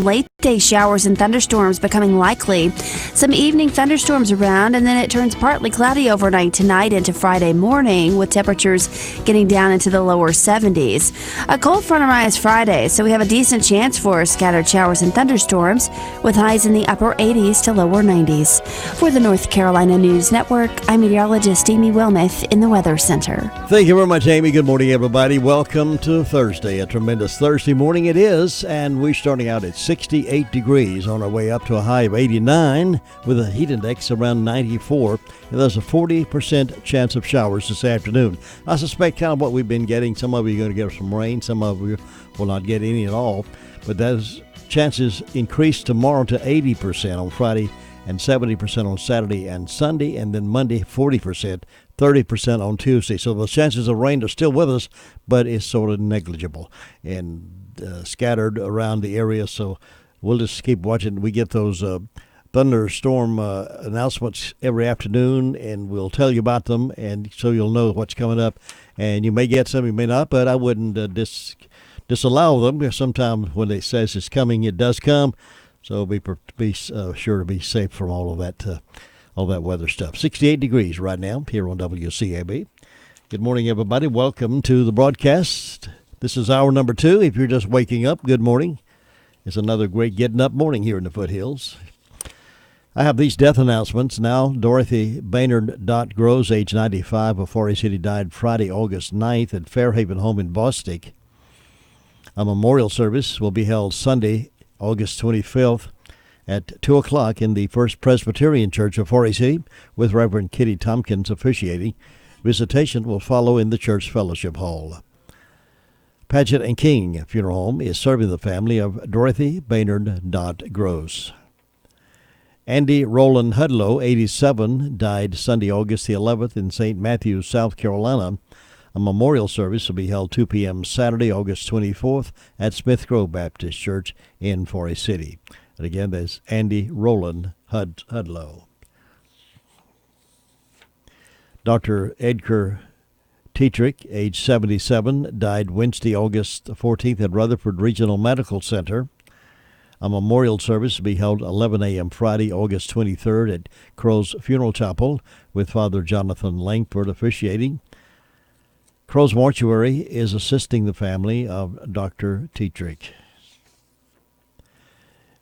some late-day showers and thunderstorms becoming likely. Some evening thunderstorms around, and then it turns partly cloudy overnight tonight into Friday morning, with temperatures getting down into the lower 70s. A cold front arrives Friday, so we have a decent chance for scattered showers and thunderstorms, with highs in the upper 80s to lower 90s. For the North Carolina News Network, I'm meteorologist Amy Wilmoth in the Weather Center. Thank you very much, Amy. Good morning, everybody. Welcome to Thursday, a tremendous Thursday morning it is, and we're starting out at 68 degrees on our way up to a high of 89 with a heat index around 94, and there's a 40% chance of showers this afternoon. I suspect kind of what we've been getting. Some of you are going to get some rain, some of you will not get any at all, but those chances increase tomorrow to 80% on Friday and 70% on Saturday and Sunday, and then Monday 40%, 30% on Tuesday. So the chances of rain are still with us, but it's sort of negligible and scattered around the area. So we'll just keep watching. We get those thunderstorm announcements every afternoon, and we'll tell you about them, and so you'll know what's coming up. And you may get some, you may not, but I wouldn't disallow them. Sometimes when it says it's coming, it does come. So be sure to be safe from all of that weather stuff. 68 degrees right now here on WCAB. Good morning, everybody. Welcome to the broadcast. This is hour number 2. If you're just waking up, good morning. It's another great getting up morning here in the foothills. I have these death announcements now. Dorothy Baynard Gross, age 95, of Forest City, died Friday, August 9th at Fairhaven Home in Bostic. A memorial service will be held Sunday, August 25th at 2 o'clock in the First Presbyterian Church of Forest City, with Reverend Kitty Tompkins officiating. Visitation will follow in the church fellowship hall. Paget and King Funeral Home is serving the family of Dorothy Baynard Gross. Andy Roland Hudlow, 87, died Sunday, August the 11th in St. Matthews, South Carolina. A memorial service will be held 2 p.m. Saturday, August 24th at Smith Grove Baptist Church in Forest City. And again, there's Andy Roland Hudlow. Dr. Edgar Tetrick, age 77, died Wednesday, August 14th at Rutherford Regional Medical Center. A memorial service will be held 11 a.m. Friday, August 23rd at Crow's Funeral Chapel, with Father Jonathan Langford officiating. Crow's Mortuary is assisting the family of Dr. Tetrick.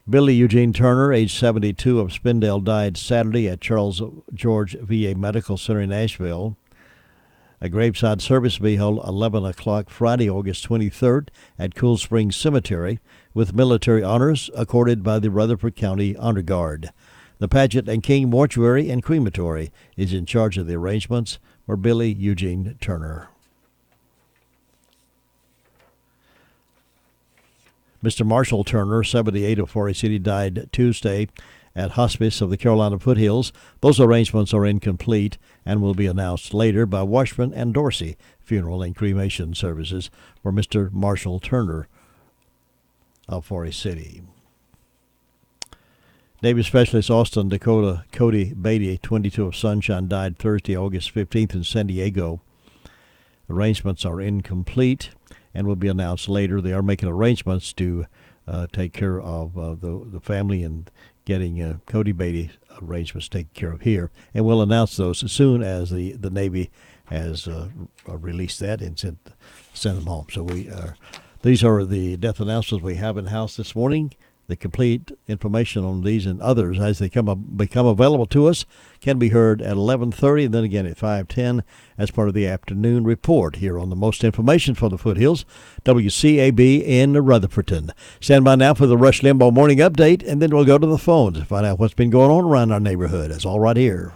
Billy Eugene Turner, age 72, of Spindale, died Saturday at Charles George VA Medical Center in Asheville. A graveside service will be held 11 o'clock Friday, August 23rd at Cool Springs Cemetery, with military honors accorded by the Rutherford County Honor Guard. The Paget and King Mortuary and Crematory is in charge of the arrangements for Billy Eugene Turner. Mr. Marshall Turner, 78, of Forest City, died Tuesday at Hospice of the Carolina Foothills. Those arrangements are incomplete and will be announced later by Washburn and Dorsey Funeral and Cremation Services for Mr. Marshall Turner of Forest City. Navy Specialist Austin, Dakota Cody Beatty, 22, of Sunshine, died Thursday, August 15th in San Diego. Arrangements are incomplete and will be announced later. They are making arrangements to take care of the family and getting Cody Beatty arrangements taken care of here. And we'll announce those as soon as the Navy has released that and sent them home. So these are the death announcements we have in-house this morning. The complete information on these and others as they become available to us can be heard at 11:30 and then again at 5:10 as part of the afternoon report here on the Most Information for the Foothills, WCAB in Rutherfordton. Stand by now for the Rush Limbaugh Morning Update, and then we'll go to the phones to find out what's been going on around our neighborhood. It's all right here.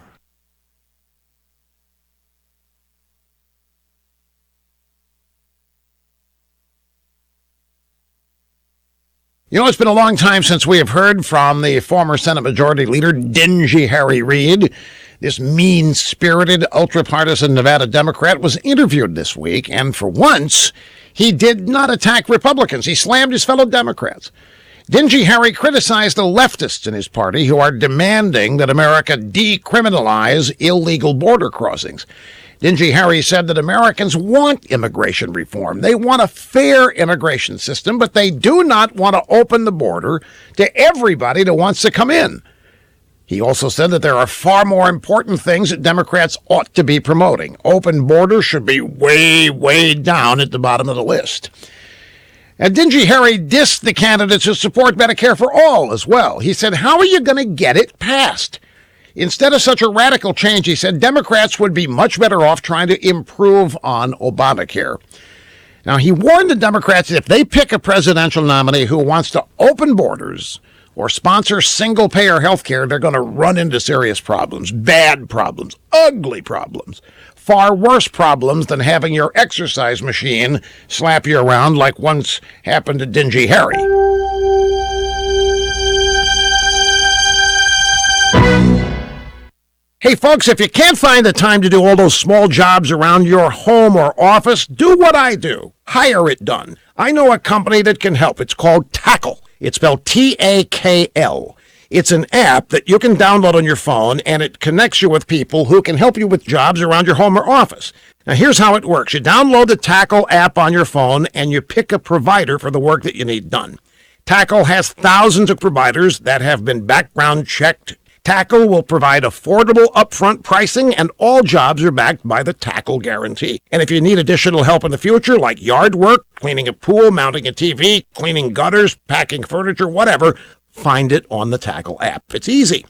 You know, it's been a long time since we have heard from the former Senate Majority Leader, Dingy Harry Reid. This mean-spirited, ultra-partisan Nevada Democrat was interviewed this week, and for once, he did not attack Republicans. He slammed his fellow Democrats. Dingy Harry criticized the leftists in his party who are demanding that America decriminalize illegal border crossings. Dingy Harry said that Americans want immigration reform. They want a fair immigration system, but they do not want to open the border to everybody that wants to come in. He also said that there are far more important things that Democrats ought to be promoting. Open borders should be way, way down at the bottom of the list. And Dingy Harry dissed the candidates who support Medicare for all as well. He said, how are you going to get it passed? Instead of such a radical change, he said, Democrats would be much better off trying to improve on Obamacare. Now, he warned the Democrats that if they pick a presidential nominee who wants to open borders or sponsor single-payer health care, they're going to run into serious problems, bad problems, ugly problems, far worse problems than having your exercise machine slap you around like once happened to Dingy Harry. Hey, folks, if you can't find the time to do all those small jobs around your home or office, do what I do. Hire it done. I know a company that can help. It's called Tackle. It's spelled T-A-K-L. It's an app that you can download on your phone, and it connects you with people who can help you with jobs around your home or office. Now, here's how it works. You download the Tackle app on your phone, and you pick a provider for the work that you need done. Tackle has thousands of providers that have been background checked. Tackle will provide affordable upfront pricing, and all jobs are backed by the Tackle guarantee. And if you need additional help in the future, like yard work, cleaning a pool, mounting a TV, cleaning gutters, packing furniture, whatever, find it on the Tackle app. It's easy.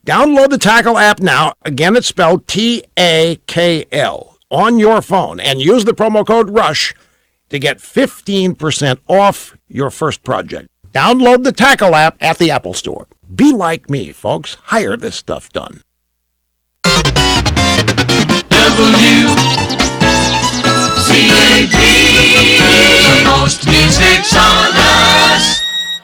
Download the Tackle app now. Again, it's spelled T-A-K-L on your phone, and use the promo code RUSH to get 15% off your first project. Download the Tackle app at the Apple Store. Be like me, folks. Hire this stuff done. WCAB, most music's on us.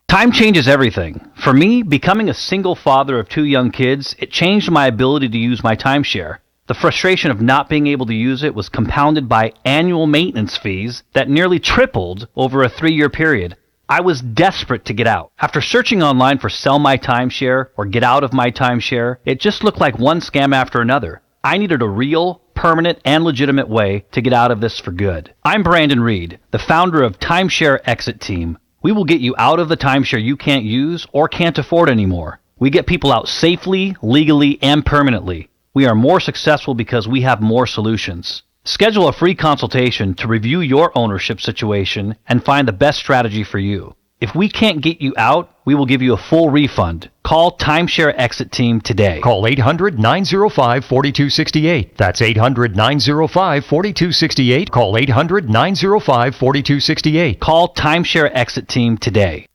Time changes everything. For me, becoming a single father of 2 young kids, it changed my ability to use my timeshare. The frustration of not being able to use it was compounded by annual maintenance fees that nearly tripled over a 3-year period. I was desperate to get out. After searching online for sell my timeshare or get out of my timeshare, it just looked like one scam after another. I needed a real, permanent, and legitimate way to get out of this for good. I'm Brandon Reed, the founder of Timeshare Exit Team. We will get you out of the timeshare you can't use or can't afford anymore. We get people out safely, legally, and permanently. We are more successful because we have more solutions. Schedule a free consultation to review your ownership situation and find the best strategy for you. If we can't get you out, we will give you a full refund. Call Timeshare Exit Team today. Call 800-905-4268. That's 800-905-4268. Call 800-905-4268. Call Timeshare Exit Team today.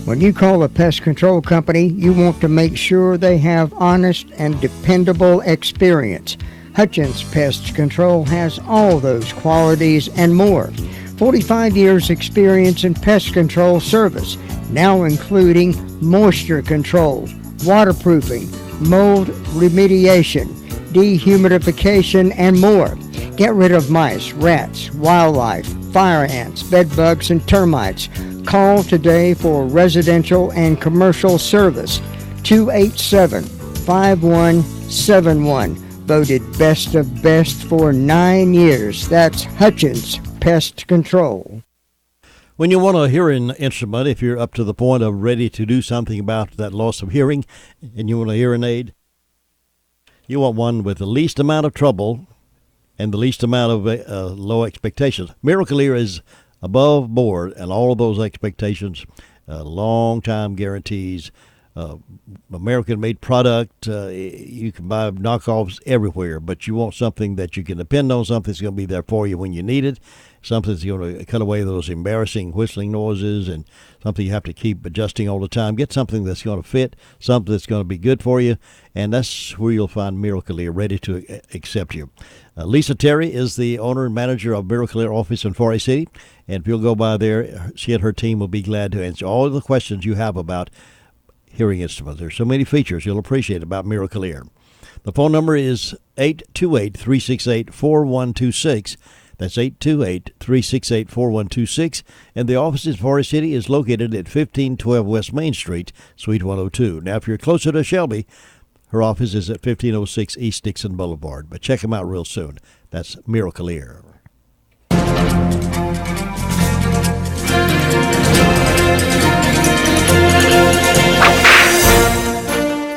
When you call a pest control company, you want to make sure they have honest and dependable experience. Hutchins Pest Control has all those qualities and more. 45 years experience in pest control service, now including moisture control, waterproofing, mold remediation, dehumidification, and more. Get rid of mice, rats, wildlife, fire ants, bed bugs, and termites. Call today for residential and commercial service. 287-5171. Voted best of best for 9 years. That's Hutchins Pest Control. When you want a hearing instrument, if you're up to the point of ready to do something about that loss of hearing and you want a hearing aid, you want one with the least amount of trouble and the least amount of low expectations. Miracle Ear is above board and all of those expectations, long time guarantees, American-made product. You can buy knockoffs everywhere, but you want something that you can depend on, something that's going to be there for you when you need it, something that's going to cut away those embarrassing whistling noises, and something you have to keep adjusting all the time. Get something that's going to fit, something that's going to be good for you, and that's where you'll find Miracle Ear ready to accept you. Lisa Terry is the owner and manager of Miracle Ear office in Forest City, and if you'll go by there, she and her team will be glad to answer all of the questions you have about hearing instruments. There's so many features you'll appreciate about Miracle Ear. The phone number is 828-368-4126. That's 828-368-4126. And the office in Forest City is located at 1512 West Main Street, Suite 102. Now, if you're closer to Shelby, Her office is at 1506 East Dixon Boulevard. But check them out real soon. That's Miracle Ear.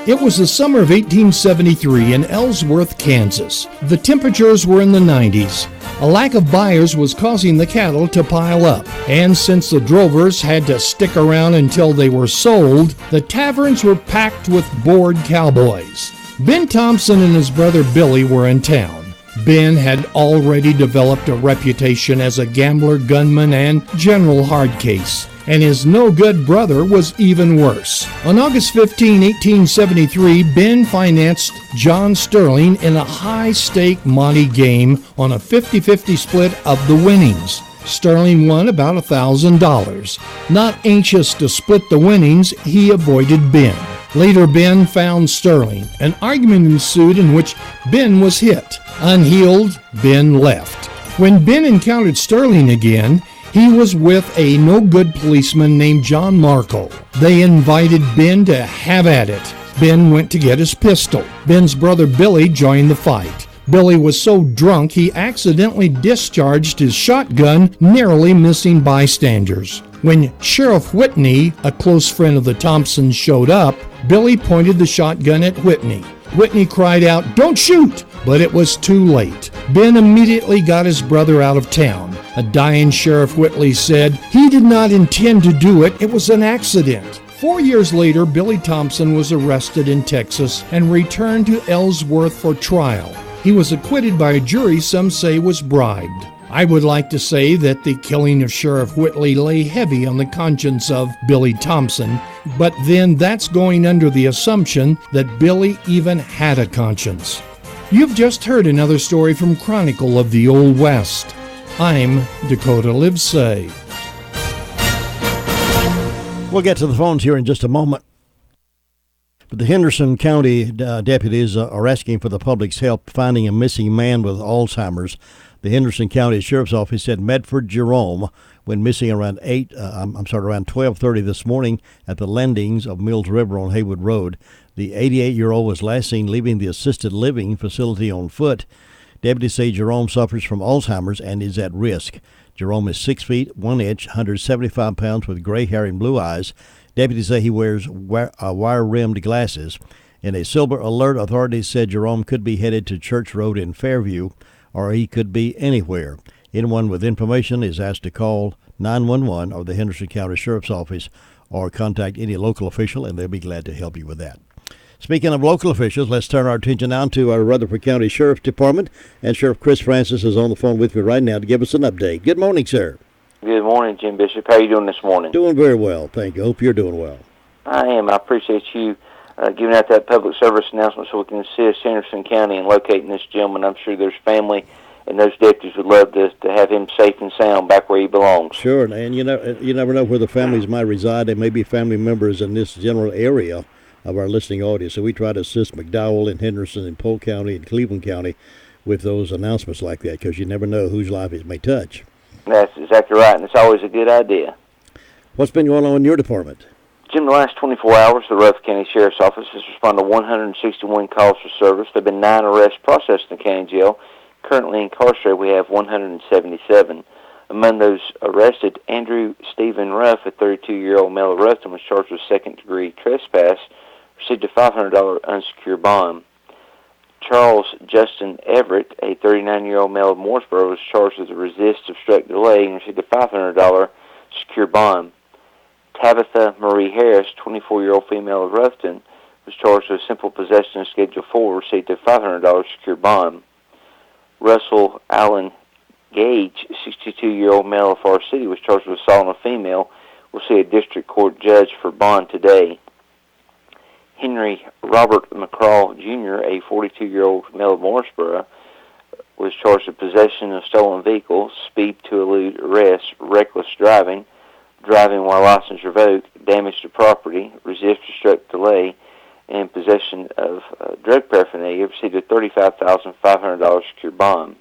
It was the summer of 1873 in Ellsworth, Kansas. The temperatures were in the 90s. A lack of buyers was causing the cattle to pile up, and since the drovers had to stick around until they were sold, the taverns were packed with bored cowboys. Ben Thompson and his brother Billy were in town. Ben had already developed a reputation as a gambler, gunman, and general hardcase. And his no-good brother was even worse. On August 15, 1873, Ben financed John Sterling in a high-stake monte game on a 50-50 split of the winnings. Sterling won about $1,000. Not anxious to split the winnings, he avoided Ben. Later, Ben found Sterling. An argument ensued in which Ben was hit. Unhealed, Ben left. When Ben encountered Sterling again, he was with a no-good policeman named John Markle. They invited Ben to have at it. Ben went to get his pistol. Ben's brother Billy joined the fight. Billy was so drunk he accidentally discharged his shotgun, narrowly missing bystanders. When Sheriff Whitney, a close friend of the Thompsons, showed up, Billy pointed the shotgun at Whitney. Whitney cried out, "Don't shoot!" But it was too late. Ben immediately got his brother out of town. A dying Sheriff Whitley said he did not intend to do it. It was an accident. 4 years later, Billy Thompson was arrested in Texas and returned to Ellsworth for trial. He was acquitted by a jury some say was bribed. I would like to say that the killing of Sheriff Whitley lay heavy on the conscience of Billy Thompson, but then that's going under the assumption that Billy even had a conscience. You've just heard another story from Chronicle of the Old West. I'm Dakota Livesay. We'll get to the phones here in just a moment. But the Henderson County deputies are asking for the public's help finding a missing man with Alzheimer's. The Henderson County Sheriff's Office said Medford Jerome went missing around 12:30 this morning at the landings of Mills River on Haywood Road. The 88-year-old was last seen leaving the assisted living facility on foot. Deputies say Jerome suffers from Alzheimer's and is at risk. Jerome is 6 feet 1 inch, 175 pounds, with gray hair and blue eyes. Deputies say he wears wire-rimmed glasses. In a Silver Alert, authorities said Jerome could be headed to Church Road in Fairview, or he could be anywhere. Anyone with information is asked to call 911 or the Henderson County Sheriff's Office or contact any local official, and they'll be glad to help you with that. Speaking of local officials, let's turn our attention now to our Rutherford County Sheriff's Department, and Sheriff Chris Francis is on the phone with me right now to give us an update. Good morning, sir. Good morning, Jim Bishop. How are you doing this morning? Doing very well, thank you. Hope you're doing well. I am. I appreciate you giving out that public service announcement so we can assist Henderson County in locating this gentleman. I'm sure there's family and those deputies would love to have him safe and sound back where he belongs. Sure, and you never know where the families might reside. They may be family members in this general area of our listening audience. So we try to assist McDowell and Henderson and Polk County and Cleveland County with those announcements like that, because you never know whose life it may touch. That's exactly right, and it's always a good idea. What's been going on in your department? Jim, the last 24 hours, the Rutherford County Sheriff's Office has responded to 161 calls for service. There have been 9 arrests processed in the county jail. Currently incarcerated, we have 177. Among those arrested, Andrew Stephen Ruff, a 32-year-old male of Ruffton, was charged with second-degree trespass, received a $500 unsecured bond. Charles Justin Everett, a 39-year-old male of Mooresboro, was charged with a resist, obstruct, delay, and received a $500 secured bond. Tabitha Marie Harris, 24-year-old female of Ruffton, was charged with simple possession of Schedule 4, received a $500 secured bond. Russell Allen Gage, 62-year-old male of Forest City, was charged with assault on a female. We'll see a district court judge for bond today. Henry Robert McCraw, Jr., a 42-year-old male of Mooresboro, was charged with possession of stolen vehicles, speed to elude arrest, reckless driving, driving while license revoked, damage to property, resist, obstruct, delay, and possession of drug paraphernalia. Received a $35,500 secured bond.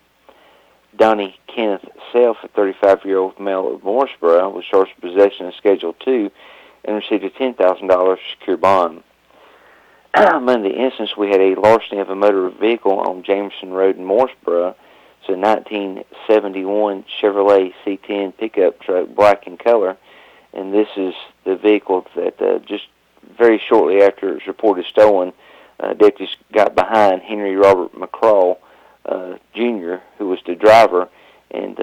Donnie Kenneth Self, a 35-year-old male of Mooresboro, was charged with possession of Schedule 2 and received a $10,000 secured bond. Among the incidents, we had a larceny of a motor vehicle on Jameson Road in Morrisboro. It's a 1971 Chevrolet C10 pickup truck, black in color, and this is the vehicle that just very shortly after it was reported stolen, deputies got behind Henry Robert McCraw, Jr., who was the driver, and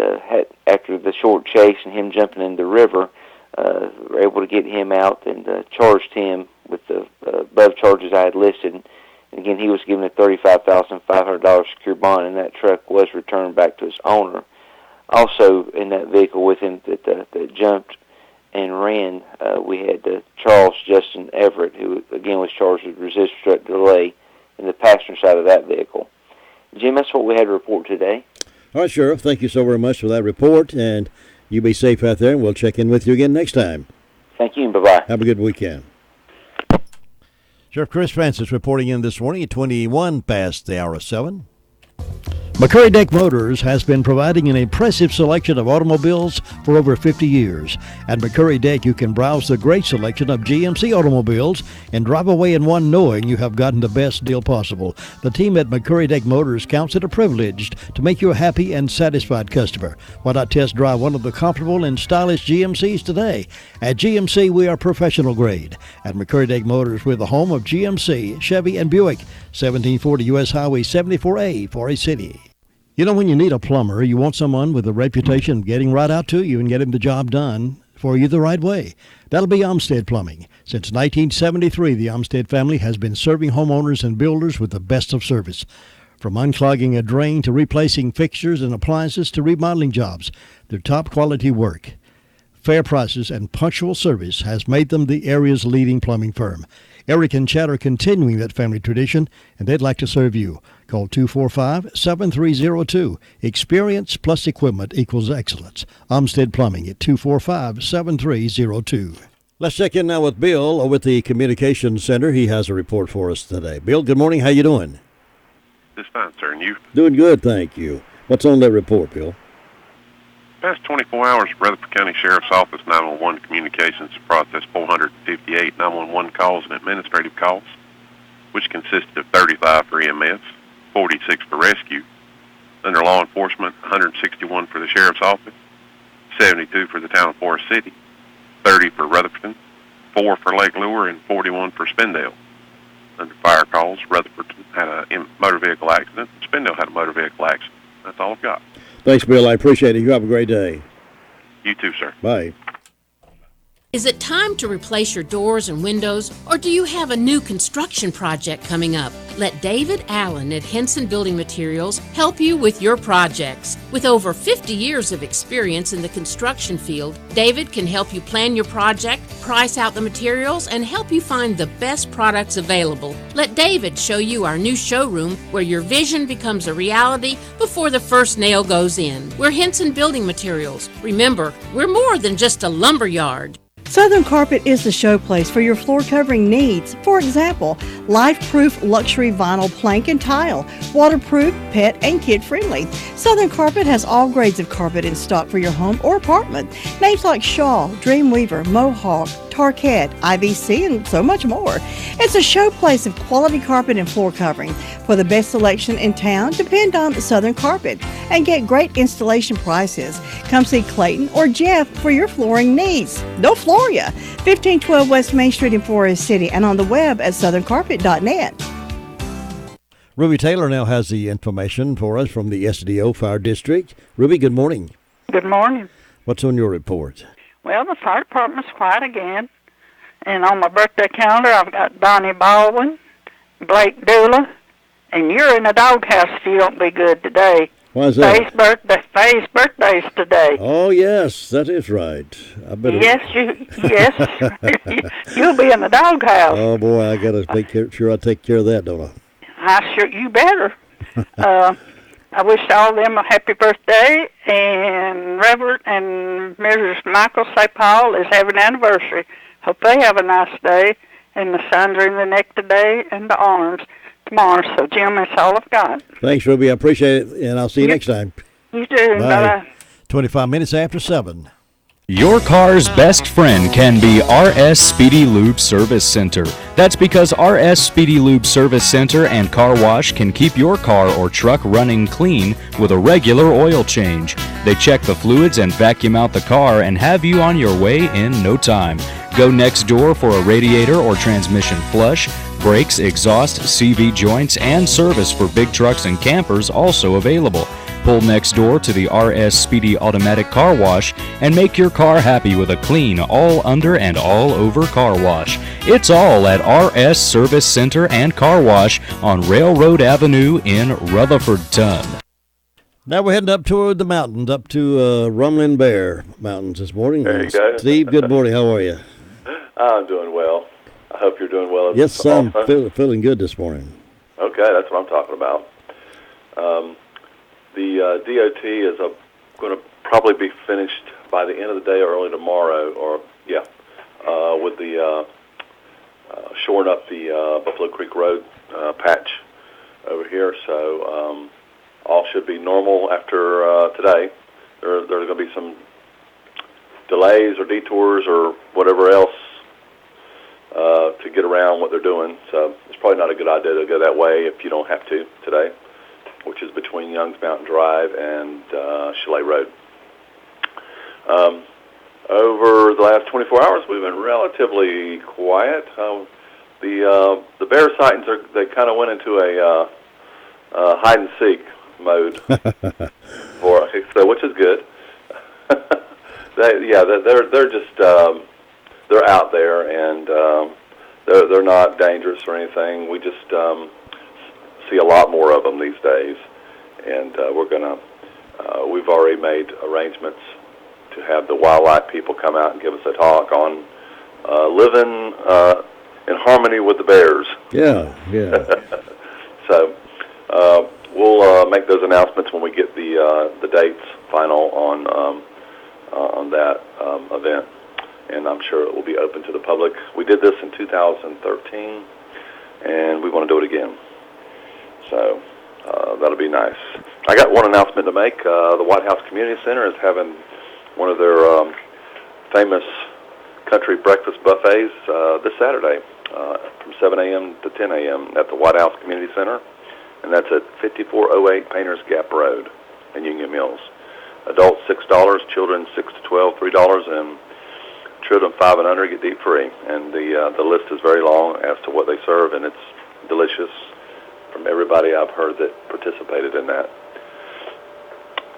after the short chase and him jumping in the river, were able to get him out and charged him with the above charges I had listed. And again, he was given a $35,500 secure bond, and that truck was returned back to its owner. Also in that vehicle with him that jumped and ran, we had Charles Justin Everett, who again was charged with resisting obstruct delay in the passenger side of that vehicle. Jim, that's what we had to report today. All right, Sheriff, thank you so very much for that report, and you be safe out there, and we'll check in with you again next time. Thank you, and bye-bye. Have a good weekend. Sheriff Chris Francis reporting in this morning at 21 past the hour of 7. McCurry Deck Motors has been providing an impressive selection of automobiles for over 50 years. At McCurry Deck, you can browse the great selection of GMC automobiles and drive away in one knowing you have gotten the best deal possible. The team at McCurry Deck Motors counts it a privilege to make you a happy and satisfied customer. Why not test drive one of the comfortable and stylish GMCs today? At GMC, we are professional grade. At McCurry Deck Motors, we're the home of GMC, Chevy, and Buick. 1740 U.S. Highway 74A, Forest City. You know, when you need a plumber, you want someone with a reputation of getting right out to you and getting the job done for you the right way. That'll be Olmsted Plumbing. Since 1973, the Olmsted family has been serving homeowners and builders with the best of service. From unclogging a drain to replacing fixtures and appliances to remodeling jobs, their top quality work, fair prices, and punctual service has made them the area's leading plumbing firm. Eric and Chad are continuing that family tradition, and they'd like to serve you. Call 245-7302. Experience plus equipment equals excellence. Olmsted Plumbing at 245-7302. Let's check in now with Bill with the Communications Center. He has a report for us today. Bill, good morning. How you doing? Just fine, sir. And you? Doing good, thank you. What's on that report, Bill? Past 24 hours, Rutherford County Sheriff's Office 911 Communications processed 458 911 calls and administrative calls, which consisted of 35 for EMS, 46 for rescue. Under law enforcement, 161 for the Sheriff's Office, 72 for the town of Forest City, 30 for Rutherford, 4 for Lake Lure, and 41 for Spindale. Under fire calls, Rutherford had a motor vehicle accident, and Spindale had a motor vehicle accident. That's all I've got. Thanks, Bill. I appreciate it. You have a great day. You too, sir. Bye. Is it time to replace your doors and windows, or do you have a new construction project coming up? Let David Allen at Henson Building Materials help you with your projects. With over 50 years of experience in the construction field, David can help you plan your project, price out the materials, and help you find the best products available. Let David show you our new showroom where your vision becomes a reality before the first nail goes in. We're Henson Building Materials. Remember, we're more than just a lumber yard. Southern Carpet is the showplace for your floor covering needs. For example, life-proof luxury vinyl plank and tile, waterproof, pet, and kid-friendly. Southern Carpet has all grades of carpet in stock for your home or apartment. Names like Shaw, Dreamweaver, Mohawk, Tarkett, IVC, and so much more. It's a showplace of quality carpet and floor covering. For the best selection in town, depend on Southern Carpet and get great installation prices. Come see Clayton or Jeff for your flooring needs. They'll floor you. 1512 West Main Street in Forest City and on the web at southerncarpet.net. Ruby Taylor now has the information for us from the SDO Fire District. Ruby, good morning. Good morning. What's on your report? Well, the fire department's quiet again. And on my birthday calendar, I've got Donnie Baldwin, Blake Dula, and you're in the doghouse if you don't be good today. Why is that? Faye's birthday's today. Oh, yes, that is right. I better... Yes, you'll be in the doghouse. Oh, boy, I got to take care of that, don't I? You better. I wish all of them a happy birthday, and Reverend and Mrs. Michael St. Paul is having an anniversary. Hope they have a nice day, and the sons are in the neck today and the arms tomorrow. So, Jim, that's all I've got. Thanks, Ruby. I appreciate it, and I'll see you next time. You too. Bye-bye. 25 minutes after 7. Your car's best friend can be RS Speedy Lube Service Center. That's because RS Speedy Lube Service Center and Car Wash can keep your car or truck running clean with a regular oil change. They check the fluids and vacuum out the car and have you on your way in no time. Go next door for a radiator or transmission flush, brakes, exhaust, CV joints, and service for big trucks and campers also available. Pull next door to the RS Speedy Automatic Car Wash and make your car happy with a clean, all under and all over car wash. It's all at RS Service Center and Car Wash on Railroad Avenue in Rutherford-Ton. Now we're heading up toward the mountains, up to Rumbling Bear Mountains this morning. There you go. Steve, good morning. How are you? I'm doing well. I hope you're doing well. Yes, I'm feeling good this morning. Okay, that's what I'm talking about. The DOT is going to probably be finished by the end of the day or early tomorrow, with the shoring up the Buffalo Creek Road patch over here. So all should be normal after today. There's going to be some delays or detours or whatever else to get around what they're doing. So it's probably not a good idea to go that way if you don't have to today, which is between Young's Mountain Drive and Chalet Road. Over the last 24 hours, we've been relatively quiet. The bear sightings they kind of went into a hide and seek mode, which is good. They're just they're out there and they're not dangerous or anything. We just see a lot more of them these days, and we've already made arrangements to have the wildlife people come out and give us a talk on living in harmony with the bears. Yeah. So we'll make those announcements when we get the dates final on that event, and I'm sure it will be open to the public. We did this in 2013, and we want to do it again. So that'll be nice. I got one announcement to make. The White House Community Center is having one of their famous country breakfast buffets this Saturday from 7 a.m. to 10 a.m. at the White House Community Center, and that's at 5408 Painters Gap Road in Union Mills. Adults $6, children 6 to 12 $3, and children 5 and under get deep free. And the list is very long as to what they serve, and it's delicious. From everybody I've heard that participated in that.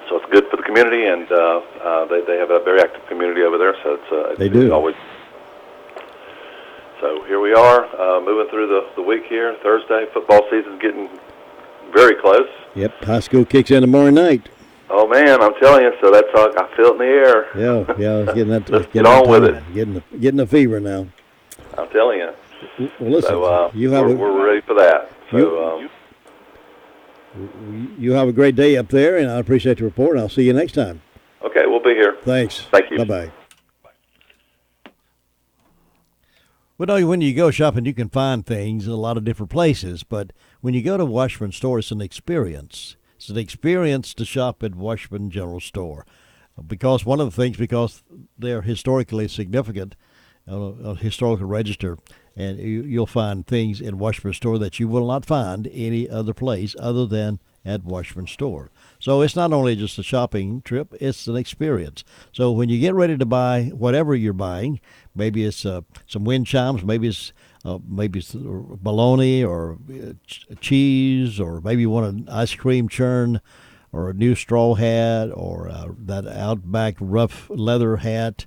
So it's good for the community, and they have a very active community over there, so it's always. So here we are, moving through the week here. Thursday, football season's getting very close. Yep, high school kicks in tomorrow night. Oh, man, I'm telling you, so that's I feel it in the air. Yeah, getting that. Let's get on with it. Getting a fever now. I'm telling you. Well, listen, so, we're ready for that. So, you have a great day up there, and I appreciate the report, and I'll see you next time. Okay, we'll be here. Thanks. Thank you. Bye-bye. Well, when you go shopping, you can find things in a lot of different places, but when you go to Washburn Store, it's an experience. It's an experience to shop at Washburn General Store. Because one of the things, because they're historically significant, a historical register, and you'll find things in Washburn Store that you will not find any other place other than at Washburn Store. So it's not only just a shopping trip, it's an experience. So when you get ready to buy whatever you're buying, maybe it's some wind chimes, maybe it's bologna or cheese, or maybe you want an ice cream churn or a new straw hat or that Outback rough leather hat,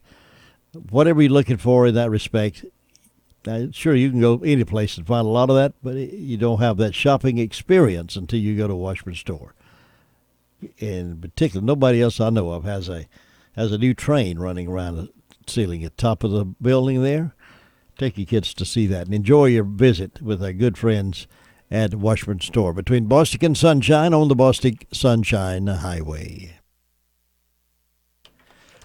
whatever you're looking for in that respect. Sure, you can go any place and find a lot of that, but you don't have that shopping experience until you go to Washburn Store. In particular, nobody else I know of has a new train running around the ceiling at the top of the building there. Take your kids to see that and enjoy your visit with our good friends at Washburn Store between Bostic and Sunshine on the Bostic Sunshine Highway.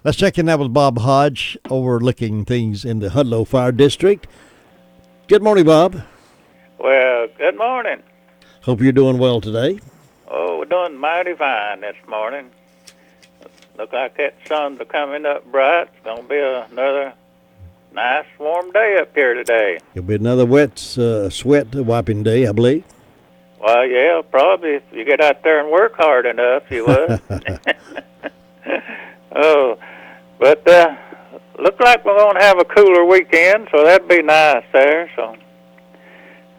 Let's check in now with Bob Hodge, overlooking things in the Hudlow Fire District. Good morning, Bob. Well, good morning. Hope you're doing well today. Oh, we're doing mighty fine this morning. look like that sun's coming up bright. It's going to be another nice warm day up here today. It'll be another wet, sweat wiping day, I believe. Well, yeah, probably if you get out there and work hard enough, you would. Oh, but look like we're going to have a cooler weekend, so that'd be nice there. So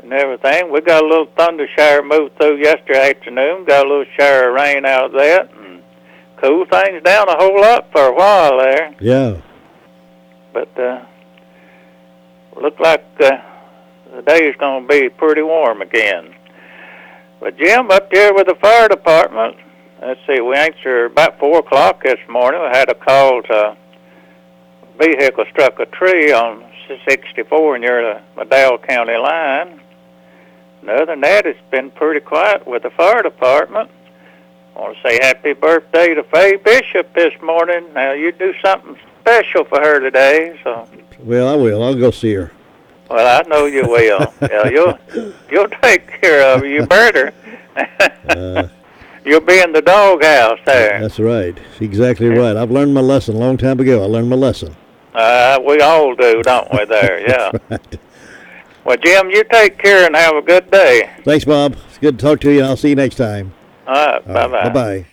and everything. We got a little thunder shower moved through yesterday afternoon. Got a little shower of rain out of that, and cool things down a whole lot for a while there. Yeah. But look like the day is going to be pretty warm again. But Jim, up there with the fire department, let's see, we answered about 4 o'clock this morning. We had a call to a vehicle struck a tree on 64 near the Medill County line. And other than that, it's been pretty quiet with the fire department. I want to say happy birthday to Faye Bishop this morning. Now, you do something special for her today, so. Well, I will. I'll go see her. Well, I know you will. Yeah, you'll take care of her. You better. You'll be in the doghouse there. That's right. Exactly right. I've learned my lesson a long time ago. I learned my lesson. We all do, don't we there? Yeah. Right. Well, Jim, you take care and have a good day. Thanks, Bob. It's good to talk to you, and I'll see you next time. All right, bye-bye. Bye-bye.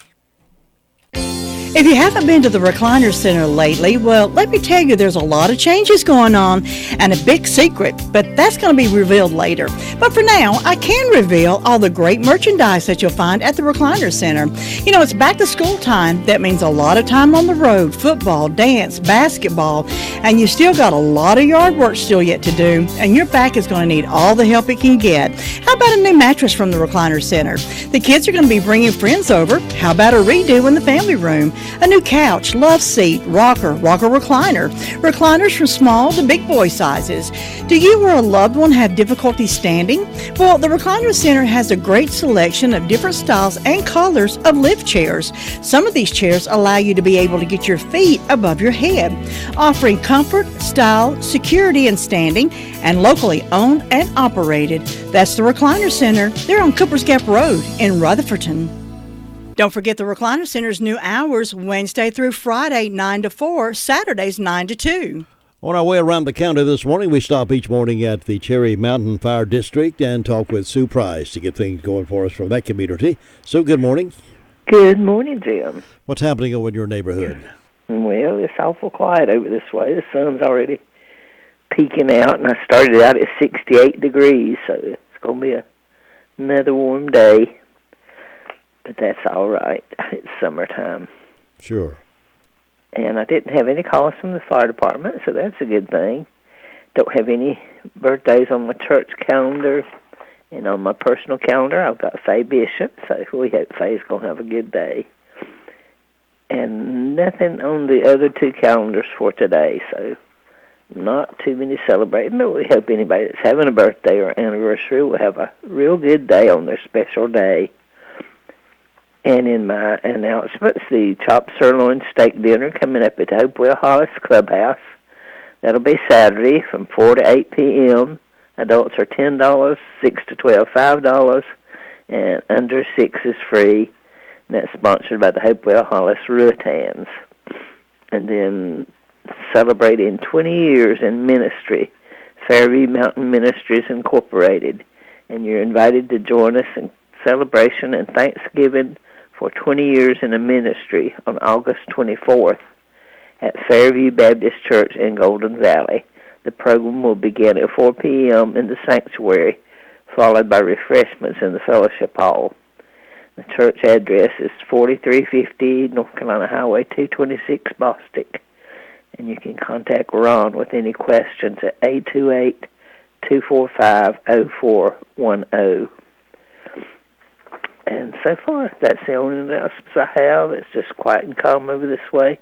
If you haven't been to the Recliner Center lately, well, let me tell you, there's a lot of changes going on and a big secret, but that's going to be revealed later. But for now, I can reveal all the great merchandise that you'll find at the Recliner Center. You know, it's back to school time. That means a lot of time on the road, football, dance, basketball, and you still got a lot of yard work still yet to do, and your back is going to need all the help it can get. How about a new mattress from the Recliner Center? The kids are going to be bringing friends over. How about a redo in the family room? A new couch, love seat, rocker recliner. Recliners from small to big boy sizes. Do you or a loved one have difficulty standing? Well, the Recliner Center has a great selection of different styles and colors of lift chairs. Some of these chairs allow you to be able to get your feet above your head, offering comfort, style, security, and standing, and locally owned and operated. That's the Recliner Center. They're on Coopers Gap Road in Rutherfordton. Don't forget the Recliner Center's new hours, Wednesday through Friday, 9 to 4, Saturdays, 9 to 2. On our way around the county this morning, we stop each morning at the Cherry Mountain Fire District and talk with Sue Price to get things going for us from that community. Sue, good morning. Good morning, Jim. What's happening over in your neighborhood? Well, it's awful quiet over this way. The sun's already peeking out, and I started out at 68 degrees, so it's going to be another warm day. But that's all right. It's summertime. Sure. And I didn't have any calls from the fire department, so that's a good thing. Don't have any birthdays on my church calendar. And on my personal calendar, I've got Faye Bishop, so we hope Faye's going to have a good day. And nothing on the other two calendars for today, so not too many celebrating. But we hope anybody that's having a birthday or anniversary will have a real good day on their special day. And in my announcements, the chopped sirloin steak dinner coming up at the Hopewell Hollis Clubhouse. That'll be Saturday from 4 to 8 p.m. Adults are $10, 6 to 12, $5, and under 6 is free. And that's sponsored by the Hopewell Hollis Rutans. And then celebrating 20 years in ministry, Fairview Mountain Ministries Incorporated. And you're invited to join us in celebration and Thanksgiving for 20 years in a ministry on August 24th at Fairview Baptist Church in Golden Valley. The program will begin at 4 p.m. in the sanctuary, followed by refreshments in the fellowship hall. The church address is 4350 North Carolina Highway 226, Bostic. And you can contact Ron with any questions at 828-245-0410. And so far, that's the only announcements I have. It's just quiet and calm over this way.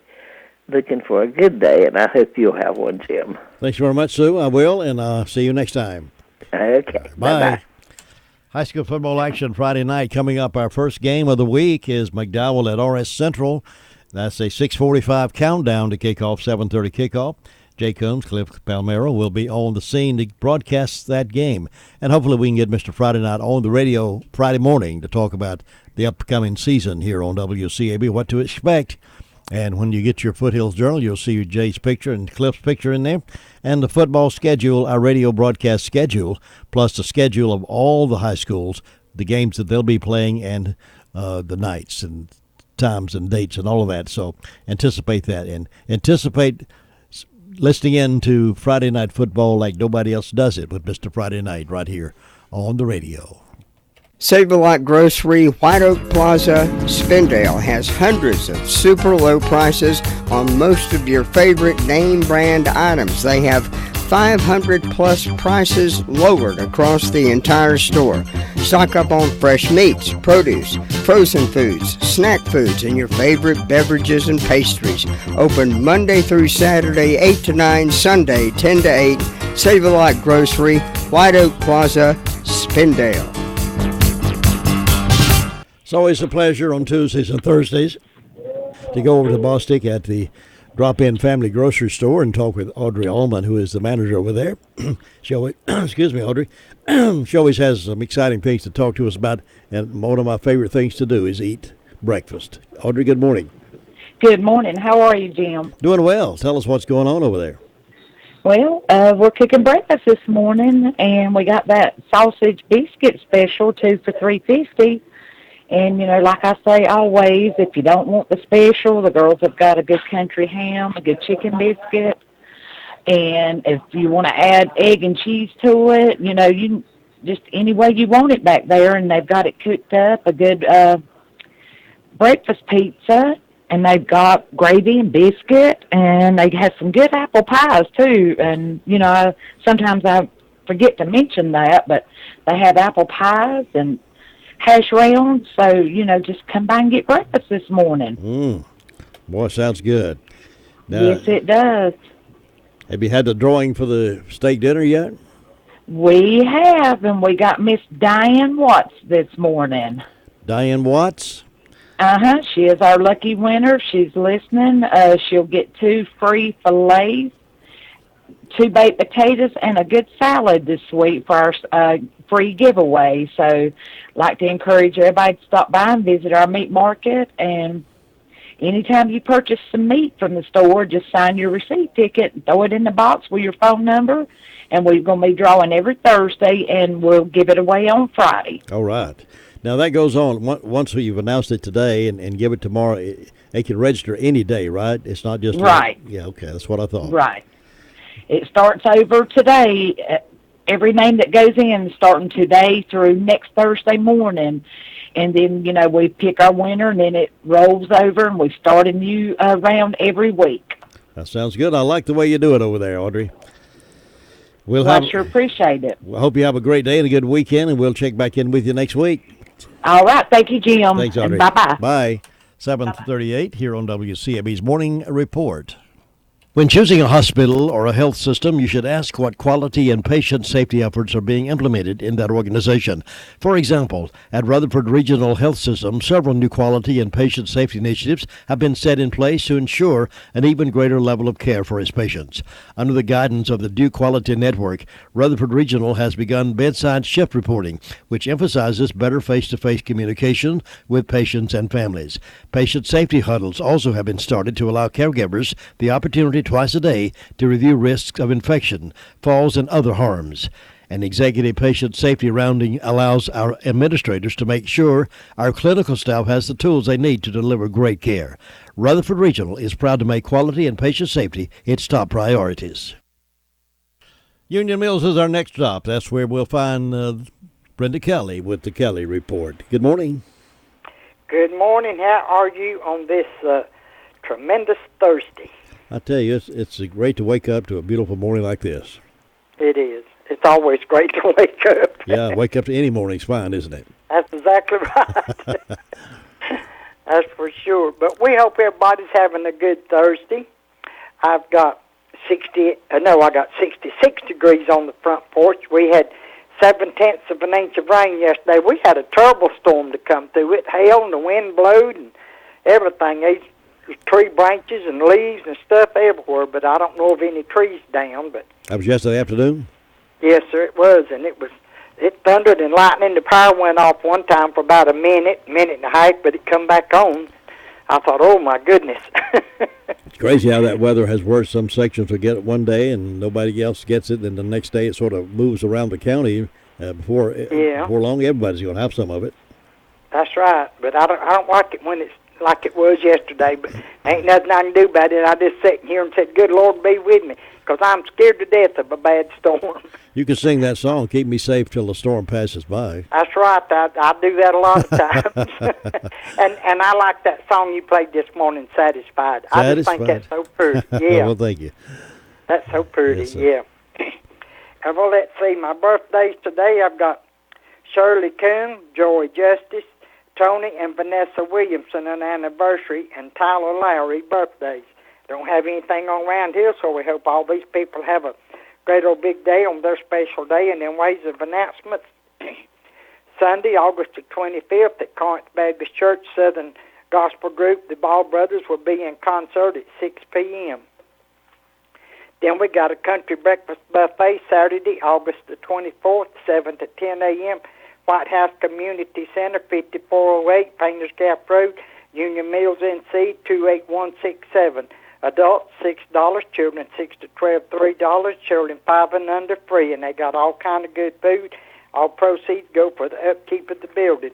Looking for a good day, and I hope you'll have one, Jim. Thanks very much, Sue. I will, and I'll see you next time. Okay. Bye. Bye-bye. High school football action Friday night. Coming up, our first game of the week is McDowell at RS Central. That's a 6:45 countdown to kickoff, 7:30 kickoff. Jay Combs, Cliff Palmero will be on the scene to broadcast that game. And hopefully we can get Mr. Friday Night on the radio Friday morning to talk about the upcoming season here on WCAB, what to expect And when you get your Foothills Journal, you'll see Jay's picture and Cliff's picture in there, and the football schedule, our radio broadcast schedule, plus the schedule of all the high schools, the games that they'll be playing, and the nights and times and dates and all of that. So anticipate that, and anticipate listening in to Friday Night Football like nobody else does it with Mr. Friday Night right here on the radio. Save-A-Lot Grocery, White Oak Plaza, Spindale has hundreds of super low prices on most of your favorite name brand items. They have 500 plus prices lowered across the entire store. Stock up on fresh meats, produce, frozen foods, snack foods, and your favorite beverages and pastries. Open Monday through Saturday, 8 to 9, Sunday, 10 to 8. Save-A-Lot Grocery, White Oak Plaza, Spindale. It's always a pleasure on Tuesdays and Thursdays to go over to Bostic at the Drop-In Family Grocery Store and talk with Audrey Allman, who is the manager over there. She always, excuse me, Audrey. She always has some exciting things to talk to us about, and one of my favorite things to do is eat breakfast. Audrey, good morning. Good morning. How are you, Jim? Doing well. Tell us what's going on over there. Well, we're cooking breakfast this morning, and we got that sausage biscuit special, 2 for $3.50. And, you know, like I say always, if you don't want the special, the girls have got a good country ham, a good chicken biscuit. And if you want to add egg and cheese to it, you know, you just any way you want it back there. And they've got it cooked up, a good breakfast pizza. And they've got gravy and biscuit. And they have some good apple pies, too. And, you know, sometimes I forget to mention that, but they have apple pies and hash rounds, so, you know, just come by and get breakfast this morning. Boy, sounds good. Now, yes, it does. Have you had the drawing for the steak dinner yet? We have, and we got Miss Diane Watts this morning. Diane Watts? Uh-huh, she is our lucky winner. She's listening. She'll get 2 free fillets, 2 baked potatoes, and a good salad this week for our free giveaway. So I'd like to encourage everybody to stop by and visit our meat market. And anytime you purchase some meat from the store, just sign your receipt ticket and throw it in the box with your phone number. And we're going to be drawing every Thursday, and we'll give it away on Friday. All right. Now, that goes on. Once you've announced it today and give it tomorrow, they can register any day, right? It's not just... Right. Yeah, okay. That's what I thought. Right. It starts over today. Every name that goes in starting today through next Thursday morning. And then, you know, we pick our winner, and then it rolls over, and we start a new round every week. That sounds good. I like the way you do it over there, Audrey. I sure appreciate it. I hope you have a great day and a good weekend, and we'll check back in with you next week. All right. Thank you, Jim. Thanks, Audrey. Bye-bye. Bye. 7:38 here on WCAB's Morning Report. When choosing a hospital or a health system, you should ask what quality and patient safety efforts are being implemented in that organization. For example, at Rutherford Regional Health System, several new quality and patient safety initiatives have been set in place to ensure an even greater level of care for its patients. Under the guidance of the Due Quality Network, Rutherford Regional has begun bedside shift reporting, which emphasizes better face-to-face communication with patients and families. Patient safety huddles also have been started to allow caregivers the opportunity twice a day to review risks of infection, falls, and other harms. An executive patient safety rounding allows our administrators to make sure our clinical staff has the tools they need to deliver great care. Rutherford Regional is proud to make quality and patient safety its top priorities. Union Mills is our next stop. That's where we'll find Brenda Kelly with the Kelly Report. Good morning. Good morning. How are you on this tremendous Thursday? I tell you, it's great to wake up to a beautiful morning like this. It is. It's always great to wake up. Yeah, wake up to any morning's fine, isn't it? That's exactly right. That's for sure. But we hope everybody's having a good Thursday. I got 66 degrees on the front porch. We had 0.7 of an inch of rain yesterday. We had a terrible storm to come through. It hailed and the wind blowed and everything. There's tree branches and leaves and stuff everywhere, but I don't know of any trees down. But that was yesterday afternoon? Yes, sir, it was. And it thundered and lightning. The power went off one time for about a minute and a half, but it come back on. I thought, oh, my goodness. It's crazy how that weather has worked. Some sections will get it one day and nobody else gets it, and the next day it sort of moves around the county. Before long, everybody's going to have some of it. That's right, but I don't like it when it's like it was yesterday, but ain't nothing I can do about it. I just sat here and said, good Lord, be with me, because I'm scared to death of a bad storm. You can sing that song, Keep Me Safe Till the Storm Passes By. That's right. I do that a lot of times. and I like that song you played this morning, Satisfied. I just think that's so pretty. Yeah. Well, thank you. That's so pretty, yes, yeah. Well, let's see. My birthdays today, I've got Shirley Coon, Joy Justice, Tony and Vanessa Williamson an anniversary, and Tyler Lowry birthdays. Don't have anything on around here, so we hope all these people have a great old big day on their special day. And in ways of announcements, Sunday, August the 25th at Corinth Baptist Church Southern Gospel Group, the Ball Brothers will be in concert at 6 p.m. Then we got a country breakfast buffet Saturday, August the 24th, 7 to 10 a.m., White House Community Center, 5408 Painters Gap Road, Union Mills, NC, 28167. Adults, $6. Children, 6 to 12, $3. Children 5 and under, free. And they got all kind of good food. All proceeds go for the upkeep of the building.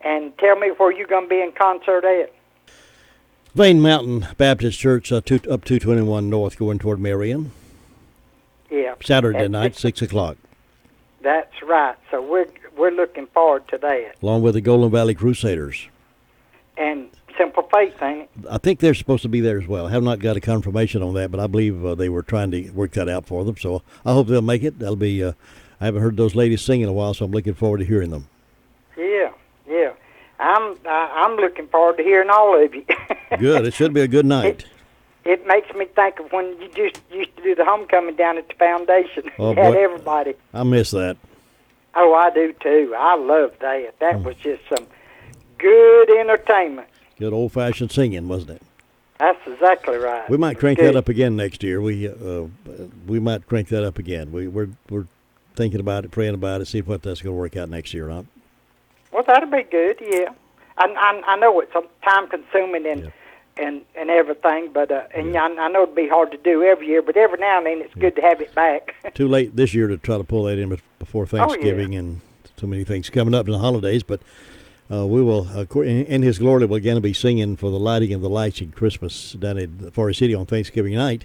And tell me where you're going to be in concert at. Vane Mountain Baptist Church, up 221 North, going toward Marion. Yeah. Saturday night, 6 o'clock. That's right. So we're looking forward to that. Along with the Golden Valley Crusaders. And Simple Faith, ain't it? I think they're supposed to be there as well. I have not got a confirmation on that, but I believe they were trying to work that out for them. So I hope they'll make it. That'll be. I haven't heard those ladies sing in a while, so I'm looking forward to hearing them. Yeah. I'm looking forward to hearing all of you. Good. It should be a good night. It makes me think of when you just used to do the homecoming down at the foundation. Oh, you had boy. everybody. I miss that. Oh, I do too. I love that. That was just some good entertainment. Good old-fashioned singing, wasn't it? That's exactly right. We might crank that up again next year. We might crank that up again. We're thinking about it, praying about it, see what that's going to work out next year, huh? Well, that'll be good. Yeah, I know it's time consuming and everything, but I know it'd be hard to do every year. But every now and then, it's good to have it back. Too late this year to try to pull that in before Thanksgiving and so many things coming up in the holidays, but. We will, in His glory, we're going to be singing for the lighting of the lights in Christmas down at Forest City on Thanksgiving night.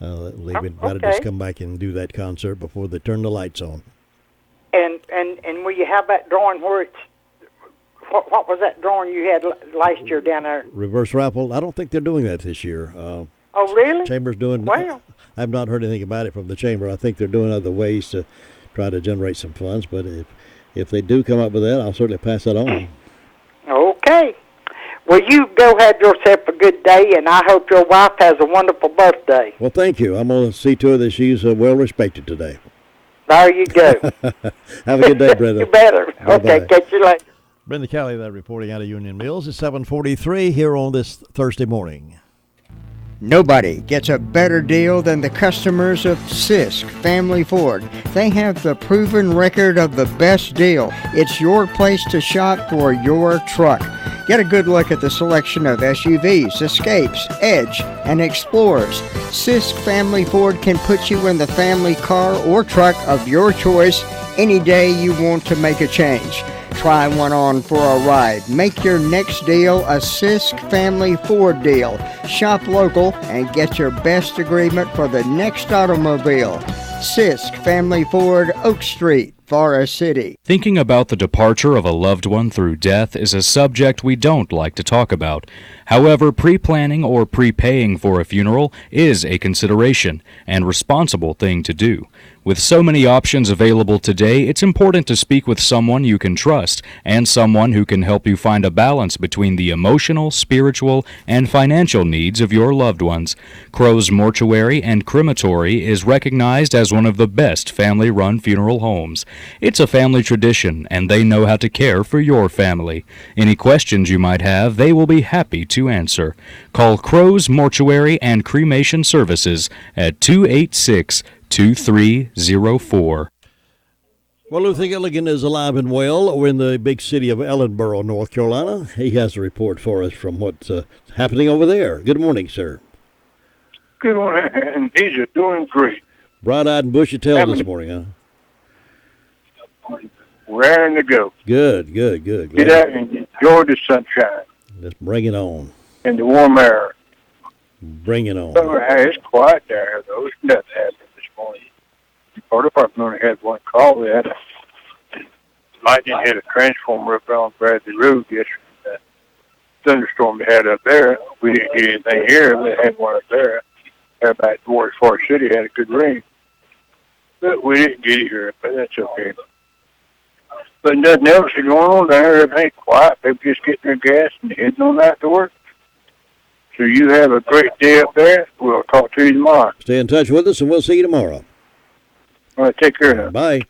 They've invited us to come back and do that concert before they turn the lights on. And will you have that drawing where it's, what was that drawing you had last year down there? Reverse raffle. I don't think they're doing that this year. Oh, really? Chamber's doing. Well, I have not heard anything about it from the Chamber. I think they're doing other ways to try to generate some funds, but if they do come up with that, I'll certainly pass that on. Okay. Well, you go have yourself a good day, and I hope your wife has a wonderful birthday. Well, thank you. I'm going to see to her that she's well respected today. There you go. Have a good day, Brenda. You better. Bye-bye. Okay, catch you later. Brenda Kelly there reporting out of Union Mills. It's 7:43 here on this Thursday morning. Nobody gets a better deal than the customers of Sisk Family Ford. They have the proven record of the best deal. It's your place to shop for your truck. Get a good look at the selection of SUVs, Escapes, Edge, and Explorers. Sisk Family Ford can put you in the family car or truck of your choice any day you want to make a change. Try one on for a ride. Make your next deal a Sisk Family Ford deal. Shop local and get your best agreement for the next automobile. Sisk Family Ford, Oak Street, Forest City. Thinking about the departure of a loved one through death is a subject we don't like to talk about. However, pre-planning or prepaying for a funeral is a consideration and responsible thing to do. With so many options available today, it's important to speak with someone you can trust and someone who can help you find a balance between the emotional, spiritual, and financial needs of your loved ones. Crow's Mortuary and Crematory is recognized as one of the best family-run funeral homes. It's a family tradition, and they know how to care for your family. Any questions you might have, they will be happy to answer. Call Crow's Mortuary and Cremation Services at 286-2304. Well, Luther Gilligan is alive and well over in the big city of Ellenboro, North Carolina. He has a report for us from what's happening over there. Good morning, sir. Good morning, and these are doing great. Bright-eyed and bushy-tailed this morning, huh? Raring to go. Good. Get out and enjoy the sunshine. Let's bring it on. And the warm air. Bring it on. So, it's quiet there, though. It's nothing happened this morning. The fire department only had one call. They had lightning hit a transformer up on Bradley Road yesterday. That thunderstorm they had up there. We didn't get anything here. They had one up there. Back towards Forest City had a good rain. But we didn't get it here, but that's okay. But nothing else is going on there. Everything's quiet. People just getting their gas and heading on out to work. So you have a great day up there. We'll talk to you tomorrow. Stay in touch with us, and we'll see you tomorrow. All right, take care now. Bye.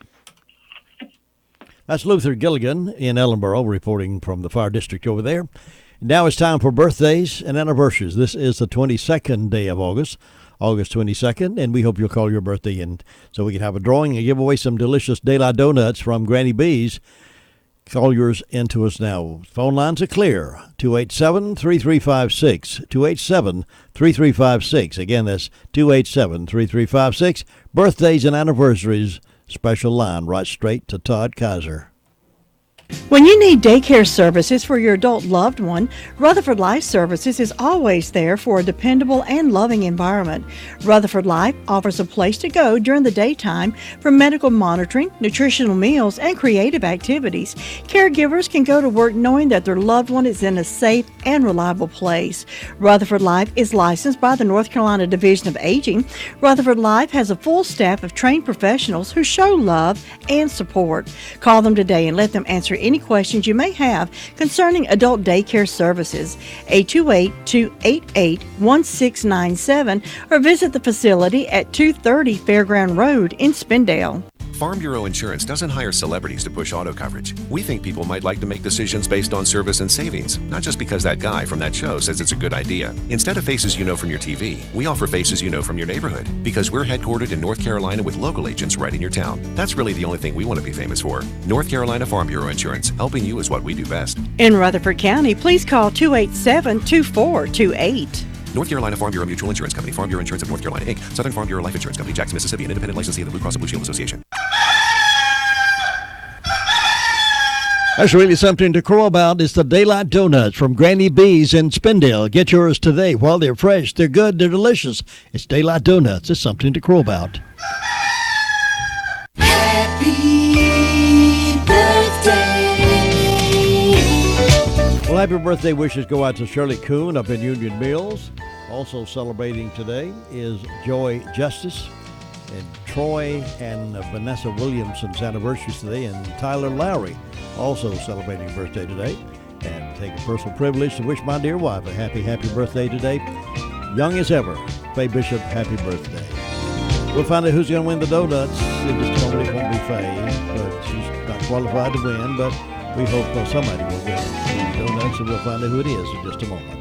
That's Luther Gilligan in Ellenboro reporting from the fire district over there. Now it's time for birthdays and anniversaries. This is the 22nd day of August 22nd, and we hope you'll call your birthday in so we can have a drawing and give away some delicious daylight donuts from Granny B's. Call yours into us now. Phone lines are clear. 287-3356. 287-3356. Again, that's 287-3356. Birthdays and anniversaries. Special line right straight to Todd Kaiser. When you need daycare services for your adult loved one, Rutherford Life Services is always there for a dependable and loving environment. Rutherford Life offers a place to go during the daytime for medical monitoring, nutritional meals, and creative activities. Caregivers can go to work knowing that their loved one is in a safe and reliable place. Rutherford Life is licensed by the North Carolina Division of Aging. Rutherford Life has a full staff of trained professionals who show love and support. Call them today and let them answer any questions you may have concerning adult daycare services. 828-288-1697 or visit the facility at 230 Fairground Road in Spindale. Farm Bureau Insurance doesn't hire celebrities to push auto coverage. We think people might like to make decisions based on service and savings, not just because that guy from that show says it's a good idea. Instead of faces you know from your TV, we offer faces you know from your neighborhood because we're headquartered in North Carolina with local agents right in your town. That's really the only thing we want to be famous for. North Carolina Farm Bureau Insurance, helping you is what we do best. In Rutherford County, please call 287-2428. North Carolina Farm Bureau Mutual Insurance Company, Farm Bureau Insurance of North Carolina, Inc., Southern Farm Bureau Life Insurance Company, Jackson, Mississippi, an independent licensee of the Blue Cross and Blue Shield Association. That's really something to crow about. It's the Daylight Donuts from Granny B's in Spindale. Get yours today. While they're fresh, they're good, they're delicious. It's Daylight Donuts. It's something to crow about. Happy birthday. Well, happy birthday wishes go out to Shirley Kuhn up in Union Mills. Also celebrating today is Joy Justice and Troy and Vanessa Williamson's anniversaries today, and Tyler Lowry also celebrating birthday today. And take a personal privilege to wish my dear wife a happy birthday today. Young as ever. Faye Bishop, happy birthday. We'll find out who's going to win the donuts. In just a moment, it won't be Faye, but she's not qualified to win, but we hope somebody will win the donuts, and we'll find out who it is in just a moment.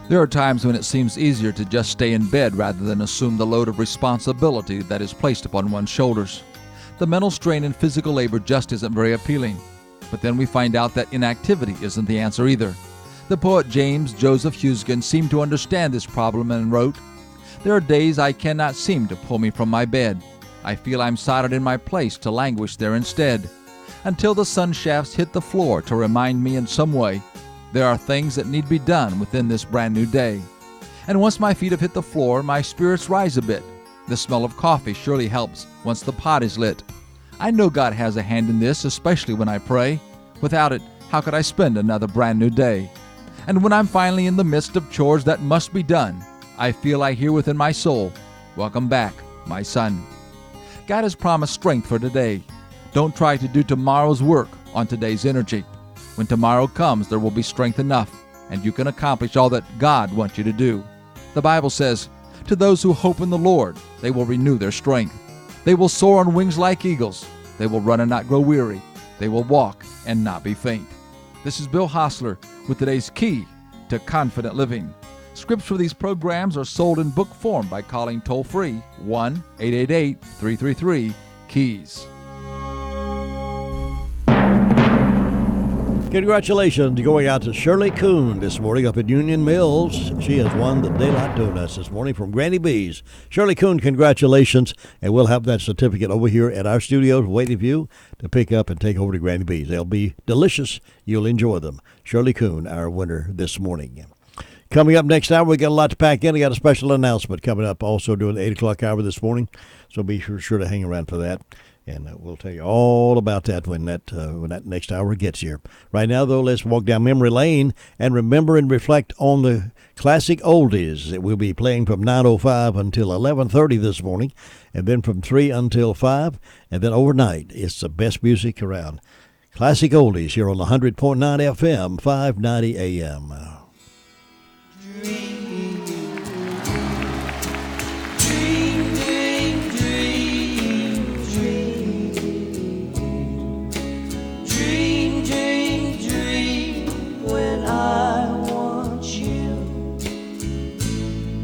There are times when it seems easier to just stay in bed rather than assume the load of responsibility that is placed upon one's shoulders. The mental strain and physical labor just isn't very appealing. But then we find out that inactivity isn't the answer either. The poet James Joseph Hughesgan seemed to understand this problem and wrote, "There are days I cannot seem to pull me from my bed. I feel I'm soldered in my place to languish there instead, until the sun shafts hit the floor to remind me in some way there are things that need to be done within this brand new day. And once my feet have hit the floor, my spirits rise a bit. The smell of coffee surely helps once the pot is lit. I know God has a hand in this, especially when I pray. Without it, how could I spend another brand new day? And when I'm finally in the midst of chores that must be done, I feel I hear within my soul, 'Welcome back, my son.'" God has promised strength for today. Don't try to do tomorrow's work on today's energy. When tomorrow comes, there will be strength enough, and you can accomplish all that God wants you to do. The Bible says, "To those who hope in the Lord, they will renew their strength. They will soar on wings like eagles. They will run and not grow weary. They will walk and not be faint." This is Bill Hostler with today's Key to Confident Living. Scripts for these programs are sold in book form by calling toll-free 1-888-333-KEYS. Congratulations going out to Shirley Kuhn this morning up at Union Mills. She has won the Daylight Donuts this morning from Granny B's. Shirley Kuhn, congratulations, and we'll have that certificate over here at our studios waiting for you to pick up and take over to Granny B's. They'll be delicious. You'll enjoy them. Shirley Kuhn, our winner this morning. Coming up next hour, we got a lot to pack in. We got a special announcement coming up also during the 8 o'clock hour this morning, so be sure to hang around for that. And we'll tell you all about that when that next hour gets here. Right now, though, let's walk down memory lane and remember and reflect on the classic oldies that we'll be playing from 9:05 until 11:30 this morning, and then from 3 until 5, and then overnight. It's the best music around. Classic oldies here on the 100.9 FM, 590 AM.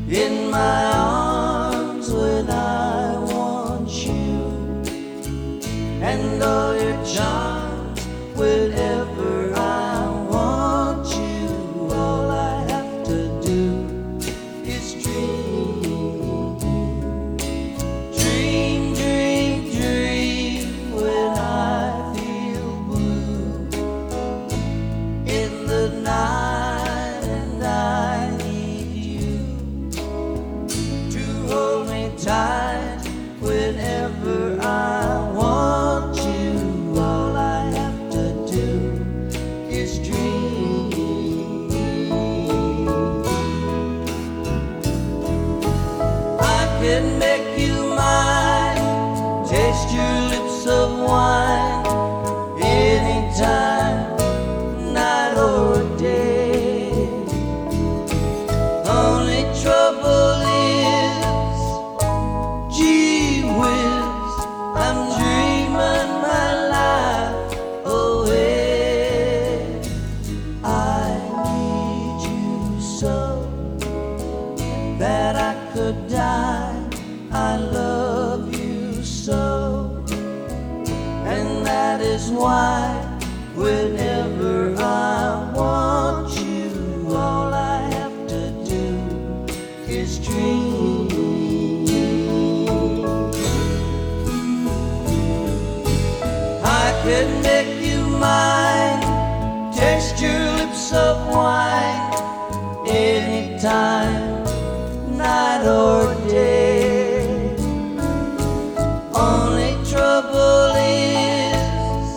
In my arms when I want you, and all your charms whenever I want you. All I have to do is dream, dream, dream, dream. When I feel blue in the night and I hold me tight whenever I want you. All I have to do is dream. I can make you mine, taste your lips of wine, anytime, night or day. Only trouble is, gee whiz, I'm dreaming my life away. I need you so that I could die. I love you so, and that is why whenever I want you, all I have to do is dream. I could make you mine, taste your lips of wine, anytime, night or day. Only trouble is,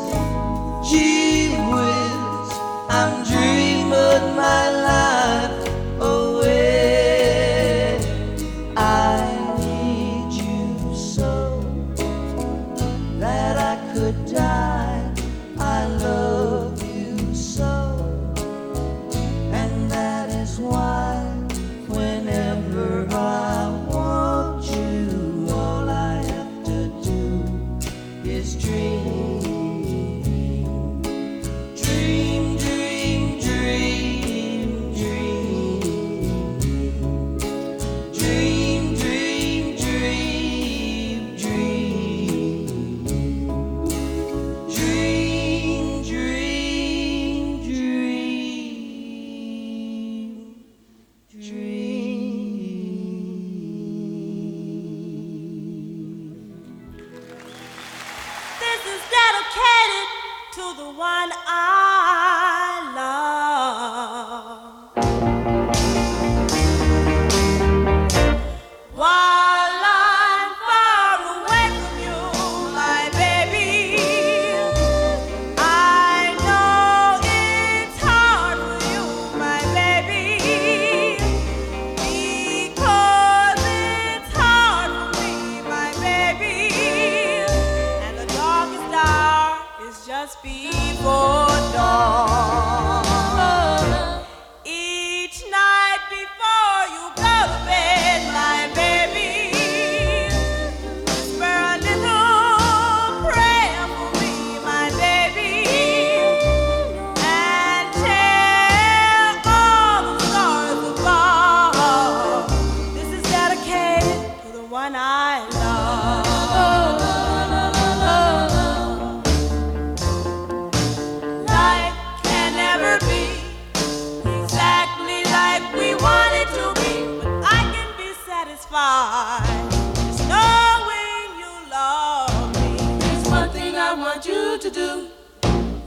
satisfied is knowing you love me. There's one thing I want you to do,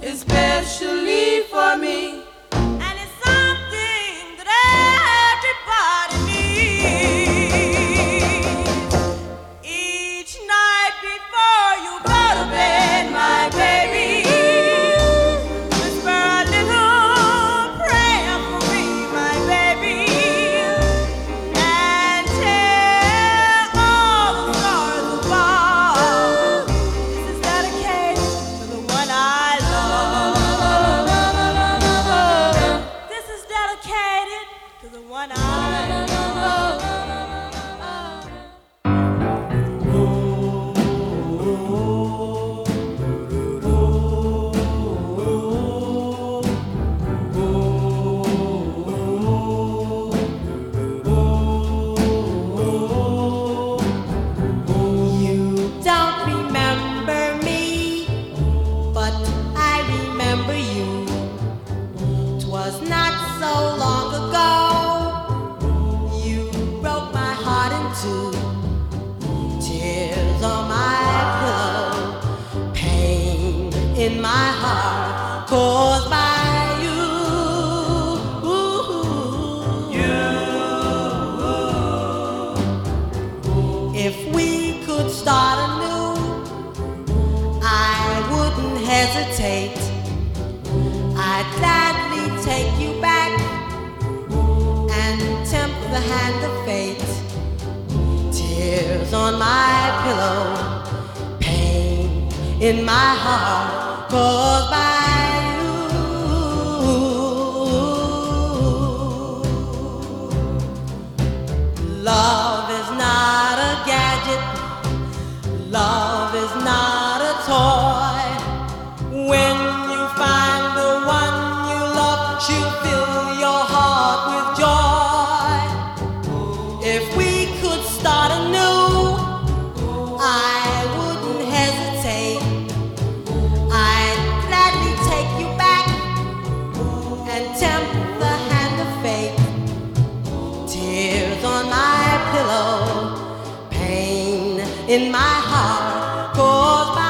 especially for me. And it's something that everybody needs. Each night before you go to bed, my baby, whisper a little prayer for me, my baby, and tell all the stories above. This is dedicated to the one I love. This is dedicated to the one I love. You don't remember me, but I remember you. 'Twas not so long ago you broke my heart in two. Tears on my pillow, pain in my heart caused by you. If we could start anew, I wouldn't hesitate. I'd gladly take you back and tempt the hand of fate. Tears on my pillow, pain in my heart caused by you. Love is not a gadget. Love is not a toy. When you find the one you love, she'll fill your heart with joy. If we could start anew, I wouldn't hesitate. I'd gladly take you back and tempt the hand of fate. Tears on my pillow, pain in my heart caused by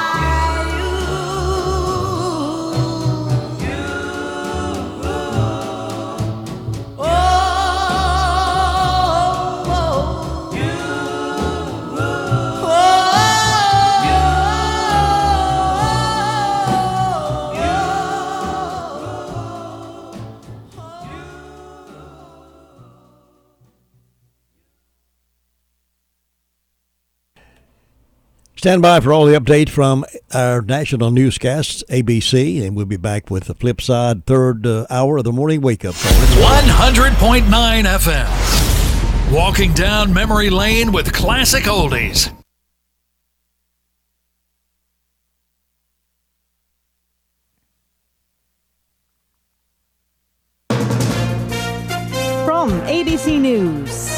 Stand by for all the update from our national newscasts, ABC, and we'll be back with the flip side, third hour of the morning wake-up call. 100.9 FM. Walking down memory lane with classic oldies. From ABC News,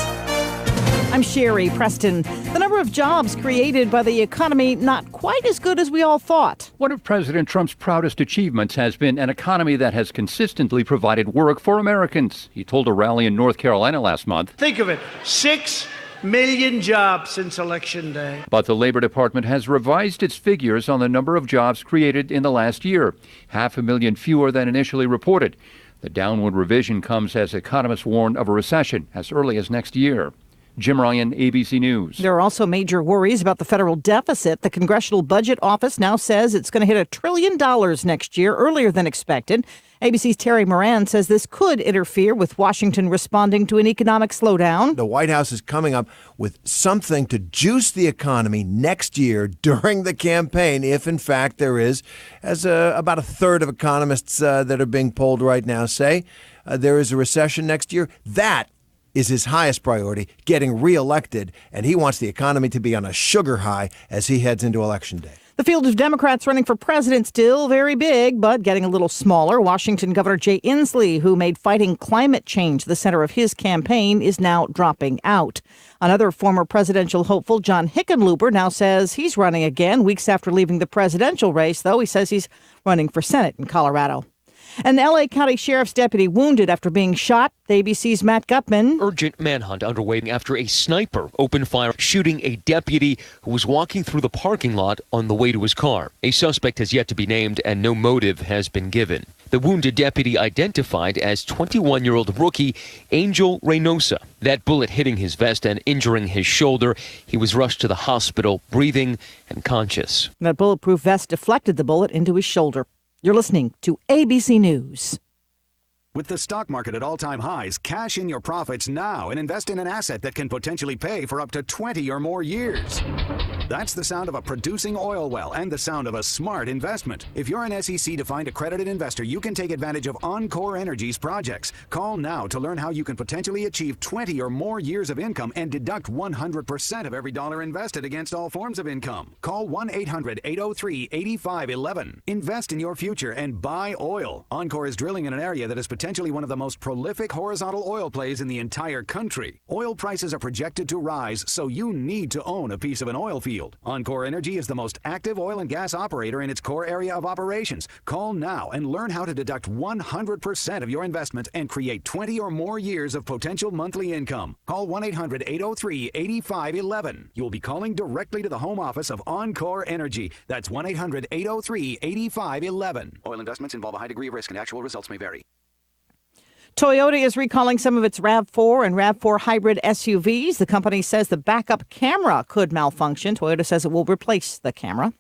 I'm Sherry Preston. The number of jobs created by the economy not quite as good as we all thought. One of President Trump's proudest achievements has been an economy that has consistently provided work for Americans. He told a rally in North Carolina last month. Think of it, 6 million jobs since Election Day. But the Labor Department has revised its figures on the number of jobs created in the last year, 500,000 fewer than initially reported. The downward revision comes as economists warn of a recession as early as next year. Jim Ryan, ABC News. There are also major worries about the federal deficit. The Congressional Budget Office now says it's going to hit $1 trillion next year, earlier than expected. ABC's Terry Moran says this could interfere with Washington responding to an economic slowdown. The White House is coming up with something to juice the economy next year during the campaign, if in fact there is, as about a third of economists that are being polled right now say there is a recession next year. That is his highest priority, getting reelected, and he wants the economy to be on a sugar high as he heads into Election Day. The field of Democrats running for president still very big, but getting a little smaller. Washington Governor Jay Inslee, who made fighting climate change the center of his campaign, is now dropping out. Another former presidential hopeful, John Hickenlooper, now says he's running again. Weeks after leaving the presidential race, though, he says he's running for Senate in Colorado. An L.A. County Sheriff's deputy wounded after being shot. The ABC's Matt Gutman. Urgent manhunt underway after a sniper opened fire, shooting a deputy who was walking through the parking lot on the way to his car. A suspect has yet to be named and no motive has been given. The wounded deputy identified as 21-year-old rookie Angel Reynosa. That bullet hitting his vest and injuring his shoulder. He was rushed to the hospital, breathing and conscious. That bulletproof vest deflected the bullet into his shoulder. You're listening to ABC News. With the stock market at all-time highs, cash in your profits now and invest in an asset that can potentially pay for up to 20 or more years. That's the sound of a producing oil well and the sound of a smart investment. If you're an SEC-defined accredited investor, you can take advantage of Encore Energy's projects. Call now to learn how you can potentially achieve 20 or more years of income and deduct 100% of every dollar invested against all forms of income. Call 1-800-803-8511. Invest in your future and buy oil. Encore is drilling in an area that is potentially one of the most prolific horizontal oil plays in the entire country. Oil prices are projected to rise, so you need to own a piece of an oil field. Encore Energy is the most active oil and gas operator in its core area of operations. Call now and learn how to deduct 100% of your investment and create 20 or more years of potential monthly income. Call 1-800-803-8511. You'll be calling directly to the home office of Encore Energy. That's 1-800-803-8511. Oil investments involve a high degree of risk and actual results may vary. Toyota is recalling some of its RAV4 and RAV4 hybrid SUVs. The company says the backup camera could malfunction. Toyota says it will replace the camera.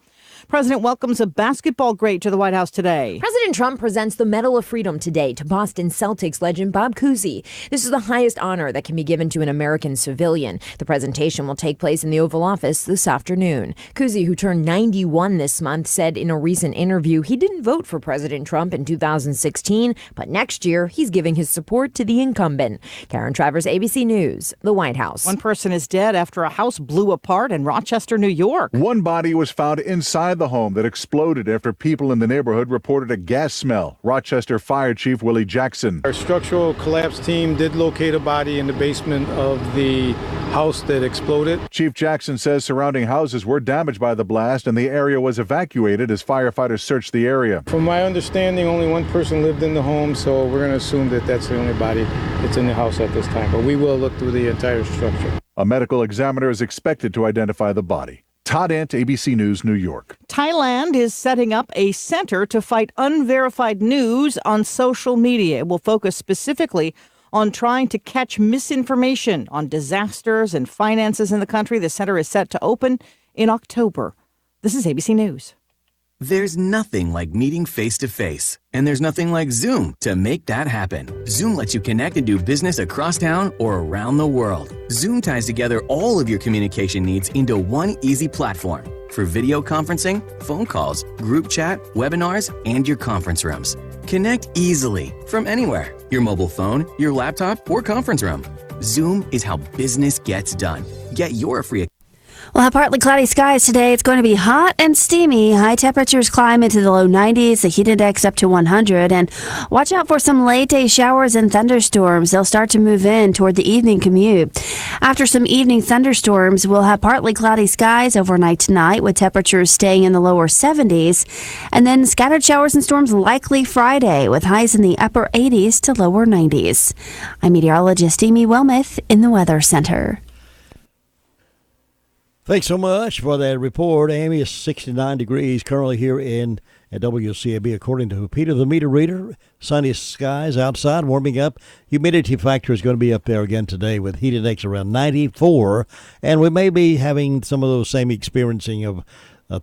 President welcomes a basketball great to the White House today. President Trump presents the Medal of Freedom today to Boston Celtics legend Bob Cousy. This is the highest honor that can be given to an American civilian. The presentation will take place in the Oval Office this afternoon. Cousy, who turned 91 this month, said in a recent interview he didn't vote for President Trump in 2016, but next year he's giving his support to the incumbent. Karen Travers, ABC News, the White House. One person is dead after a house blew apart in Rochester, New York. One body was found inside the home that exploded after people in the neighborhood reported a gas smell. Rochester Fire Chief Willie Jackson. Our structural collapse team did locate a body in the basement of the house that exploded. Chief Jackson says surrounding houses were damaged by the blast and the area was evacuated as firefighters searched the area. From my understanding, only one person lived in the home, so we're going to assume that that's the only body that's in the house at this time. But we will look through the entire structure. A medical examiner is expected to identify the body. Todd Ant, ABC News, New York. Thailand is setting up a center to fight unverified news on social media. It will focus specifically on trying to catch misinformation on disasters and finances in the country. The center is set to open in October. This is ABC News. There's nothing like meeting face-to-face, and there's nothing like Zoom to make that happen. Zoom lets you connect and do business across town or around the world. Zoom ties together all of your communication needs into one easy platform for video conferencing, phone calls, group chat, webinars, and your conference rooms. Connect easily from anywhere, your mobile phone, your laptop, or conference room. Zoom is how business gets done. Get your free. We'll have partly cloudy skies today. It's going to be hot and steamy. High temperatures climb into the low 90s, the heat index up to 100. And watch out for some late-day showers and thunderstorms. They'll start to move in toward the evening commute. After some evening thunderstorms, we'll have partly cloudy skies overnight tonight with temperatures staying in the lower 70s. And then scattered showers and storms likely Friday with highs in the upper 80s to lower 90s. I'm meteorologist Amy Wilmoth in the Weather Center. Thanks so much for that report, Amy. It's 69 degrees currently here at WCAB, according to Peter the meter reader. Sunny skies outside, warming up. Humidity factor is going to be up there again today with heat index around 94. And we may be having some of those same experiencing of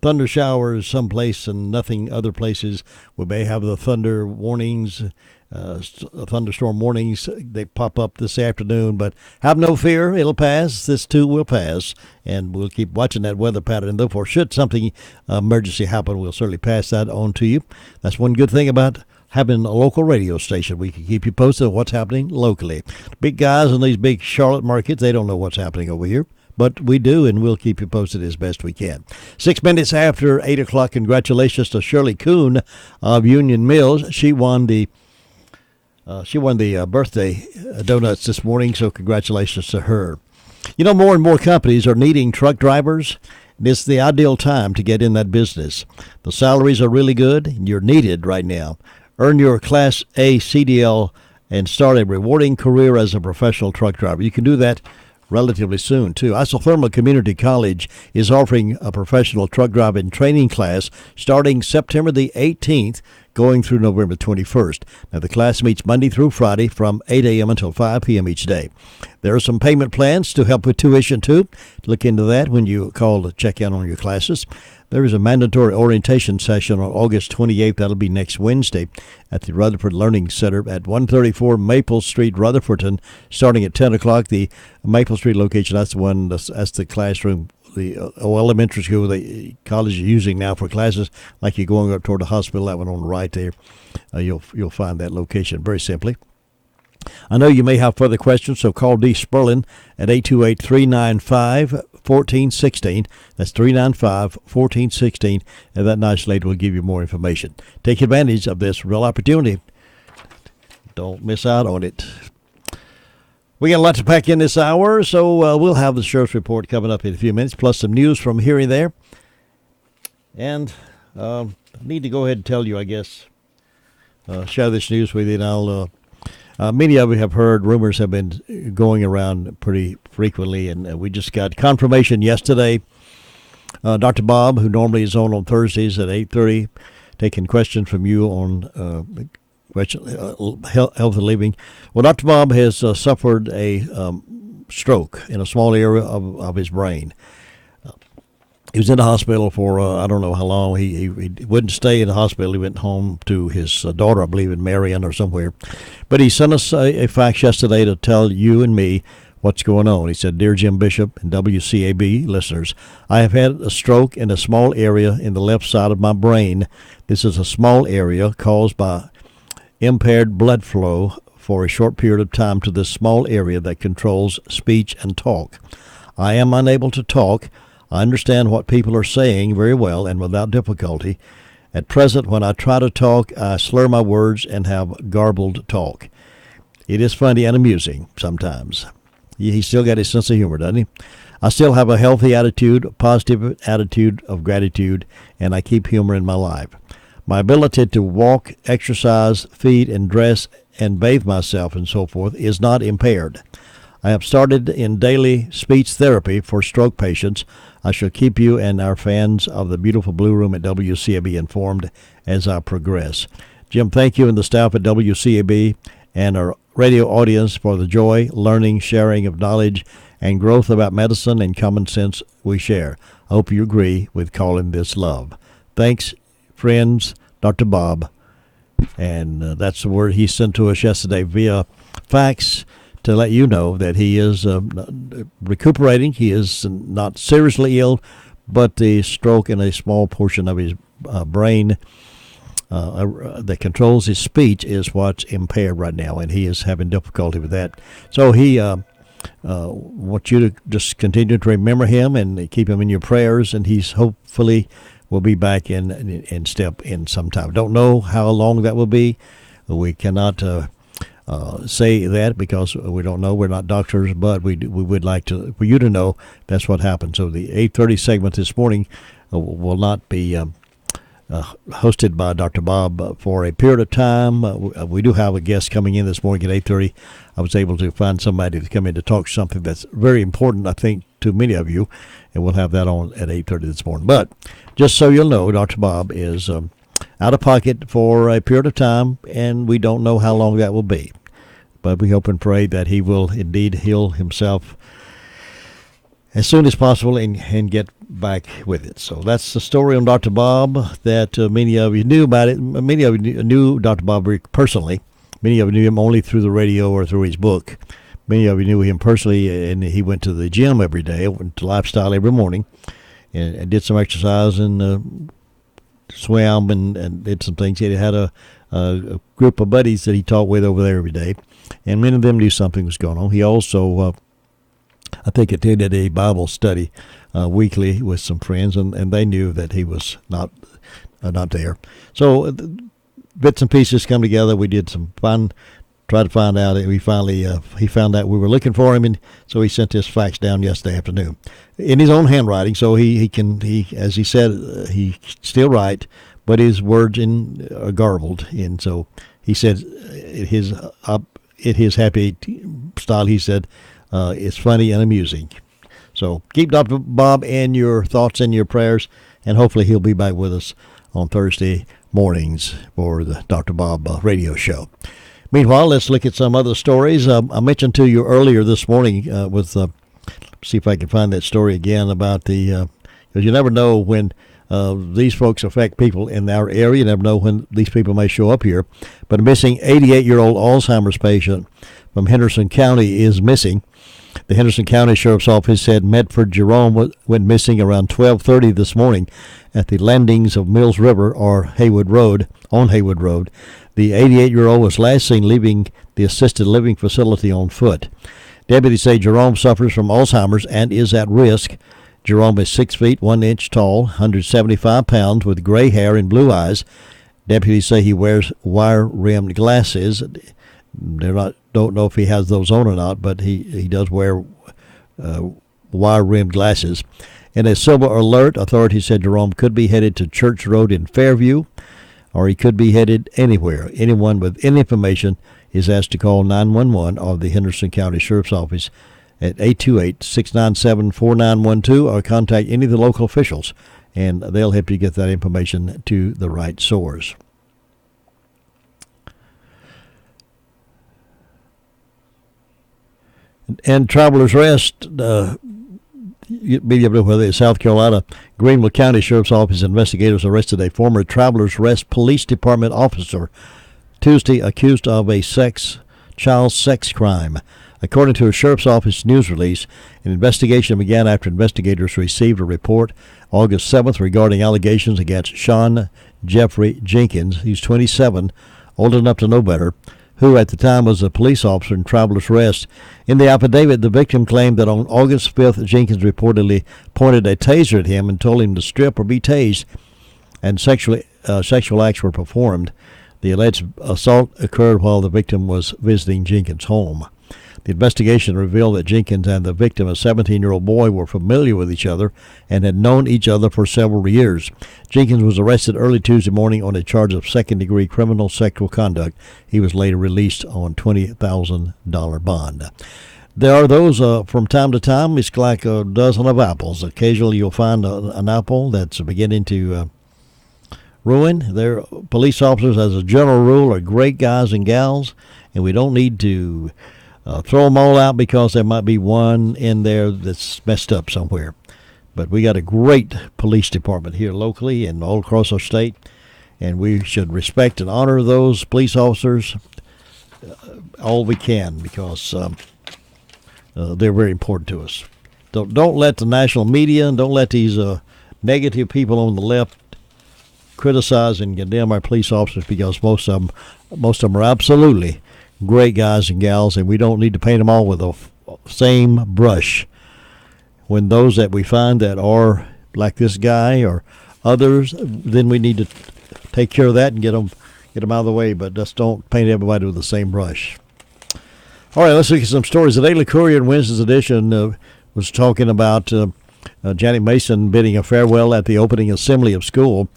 thunder showers someplace and nothing other places. We may have the thunder warnings, thunderstorm warnings. They pop up this afternoon, but have no fear. It'll pass. This too will pass, and we'll keep watching that weather pattern. And therefore, should something emergency happen, we'll certainly pass that on to you. That's one good thing about having a local radio station. We can keep you posted on what's happening locally. Big guys in these big Charlotte markets, they don't know what's happening over here. But we do, and we'll keep you posted as best we can. 6 minutes after 8 o'clock, congratulations to Shirley Kuhn of Union Mills. She won the birthday donuts this morning, so congratulations to her. You know, more and more companies are needing truck drivers. It's the ideal time to get in that business. The salaries are really good, and you're needed right now. Earn your Class A CDL and start a rewarding career as a professional truck driver. You can do that relatively soon, too. Isothermal Community College is offering a professional truck driving training class starting September the 18th, going through November 21st. Now, the class meets Monday through Friday from 8 a.m. until 5 p.m. each day. There are some payment plans to help with tuition, too. Look into that when you call to check in on your classes. There is a mandatory orientation session on August 28th. That'll be next Wednesday at the Rutherford Learning Center at 134 Maple Street, Rutherfordton, starting at 10 o'clock. The Maple Street location, that's the classroom, the elementary school the college is using now for classes, like you're going up toward the hospital, that one on the right there. You'll find that location very simply. I know you may have further questions, so call Dee Sperlin at 828-395-1416. That's 395-1416, and that nice lady will give you more information. Take advantage of this real opportunity. Don't miss out on it. We got a lot to pack in this hour, so we'll have the sheriff's report coming up in a few minutes, plus some news from here and there. And I need to go ahead and tell you, I guess, share this news with you, and I'll... many of you have heard rumors have been going around pretty frequently, and we just got confirmation yesterday. Dr. Bob, who normally is on Thursdays at 8:30, taking questions from you on health and living. Well, Dr. Bob has suffered a stroke in a small area of his brain. He was in the hospital for, I don't know how long. He wouldn't stay in the hospital. He went home to his daughter, I believe, in Marion or somewhere. But he sent us a fax yesterday to tell you and me what's going on. He said, "Dear Jim Bishop and WCAB listeners, I have had a stroke in a small area in the left side of my brain. This is a small area caused by impaired blood flow for a short period of time to this small area that controls speech and talk. I am unable to talk. I understand what people are saying very well and without difficulty. At present, when I try to talk, I slur my words and have garbled talk. It is funny and amusing sometimes." He's still got his sense of humor, doesn't he? "I still have a healthy attitude, a positive attitude of gratitude, and I keep humor in my life. My ability to walk, exercise, feed, and dress, and bathe myself and so forth is not impaired. I have started in daily speech therapy for stroke patients. I shall keep you and our fans of the beautiful Blue Room at WCAB informed as I progress. Jim, thank you and the staff at WCAB and our radio audience for the joy, learning, sharing of knowledge, and growth about medicine and common sense we share. I hope you agree with calling this love. Thanks, friends, Dr. Bob." And that's the word he sent to us yesterday via fax, to let you know that he is recuperating. He is not seriously ill, but the stroke in a small portion of his brain that controls his speech is what's impaired right now, and he is having difficulty with that. So he wants you to just continue to remember him and keep him in your prayers, and he's hopefully will be back in step in sometime. Don't know how long that will be. We cannot say that because we don't know. We're not doctors, but we would like for you to know that's what happened. So the 8:30 segment this morning will not be hosted by Dr. Bob for a period of time. We do have a guest coming in this morning at 8:30. I was able to find somebody to come in to talk something that's very important, I think, to many of you, and we'll have that on at 8:30 this morning. But just so you'll know, Dr. Bob is out of pocket for a period of time, and we don't know how long that will be. But we hope and pray that he will indeed heal himself as soon as possible and get back with it. So that's the story on Dr. Bob that many of you knew about it. Many of you knew Dr. Bob personally. Many of you knew him only through the radio or through his book. Many of you knew him personally, and he went to the gym every day, went to Lifestyle every morning, and did some exercise and swam and did some things. He had a group of buddies that he talked with over there every day, and many of them knew something was going on. He also, I think, attended a Bible study weekly with some friends, and they knew that he was not there. So bits and pieces come together. We did some fun, tried to find out. We finally he found out we were looking for him, and so he sent this fax down yesterday afternoon in his own handwriting. So he as he said, he still write, but his words are garbled. And so he said, in his happy style, he said, it's funny and amusing. So keep Dr. Bob in your thoughts and your prayers, and hopefully he'll be back with us on Thursday mornings for the Dr. Bob radio show. Meanwhile, let's look at some other stories. I mentioned to you earlier this morning see if I can find that story again about because you never know when these folks affect people in our area. You never know when these people may show up here. But a missing 88-year-old Alzheimer's patient from Henderson County is missing. The Henderson County Sheriff's Office said Medford Jerome went missing around 12:30 this morning at the landings of Mills River or Haywood Road. The 88-year-old was last seen leaving the assisted living facility on foot. Deputies say Jerome suffers from Alzheimer's and is at risk. Jerome is 6 feet 1 inch tall, 175 pounds, with gray hair and blue eyes. Deputies say he wears wire-rimmed glasses. Don't know if he has those on or not, but he does wear wire-rimmed glasses. In a silver alert, authorities said Jerome could be headed to Church Road in Fairview, or he could be headed anywhere. Anyone with any information is asked to call 911 or the Henderson County Sheriff's Office at 828-697-4912 or contact any of the local officials, and they'll help you get that information to the right source. And Travelers Rest, you'd be able to know whether it's South Carolina. Greenville County Sheriff's Office investigators arrested a former Travelers Rest Police Department officer Tuesday accused of a child sex crime. According to a Sheriff's Office news release, an investigation began after investigators received a report August 7th regarding allegations against Sean Jeffrey Jenkins. He's 27, old enough to know better, who at the time was a police officer in Travelers Rest. In the affidavit, the victim claimed that on August 5th, Jenkins reportedly pointed a taser at him and told him to strip or be tased, and sexual acts were performed. The alleged assault occurred while the victim was visiting Jenkins' home. The investigation revealed that Jenkins and the victim, a 17-year-old boy, were familiar with each other and had known each other for several years. Jenkins was arrested early Tuesday morning on a charge of second-degree criminal sexual conduct. He was later released on $20,000 bond. There are those from time to time. It's like a dozen of apples. Occasionally you'll find an apple that's beginning to ruin. Their police officers, as a general rule, are great guys and gals, and we don't need to throw them all out because there might be one in there that's messed up somewhere. But we got a great police department here locally and all across our state, and we should respect and honor those police officers all we can because they're very important to us. Don't let the national media and don't let these negative people on the left criticize and condemn our police officers because most of them are absolutely great guys and gals, and we don't need to paint them all with the same brush. When those that we find that are like this guy or others, then we need to take care of that and get them out of the way, but just don't paint everybody with the same brush. All right, let's look at some stories. The Daily Courier in Wednesday's edition was talking about Janet Mason bidding a farewell at the opening assembly of school.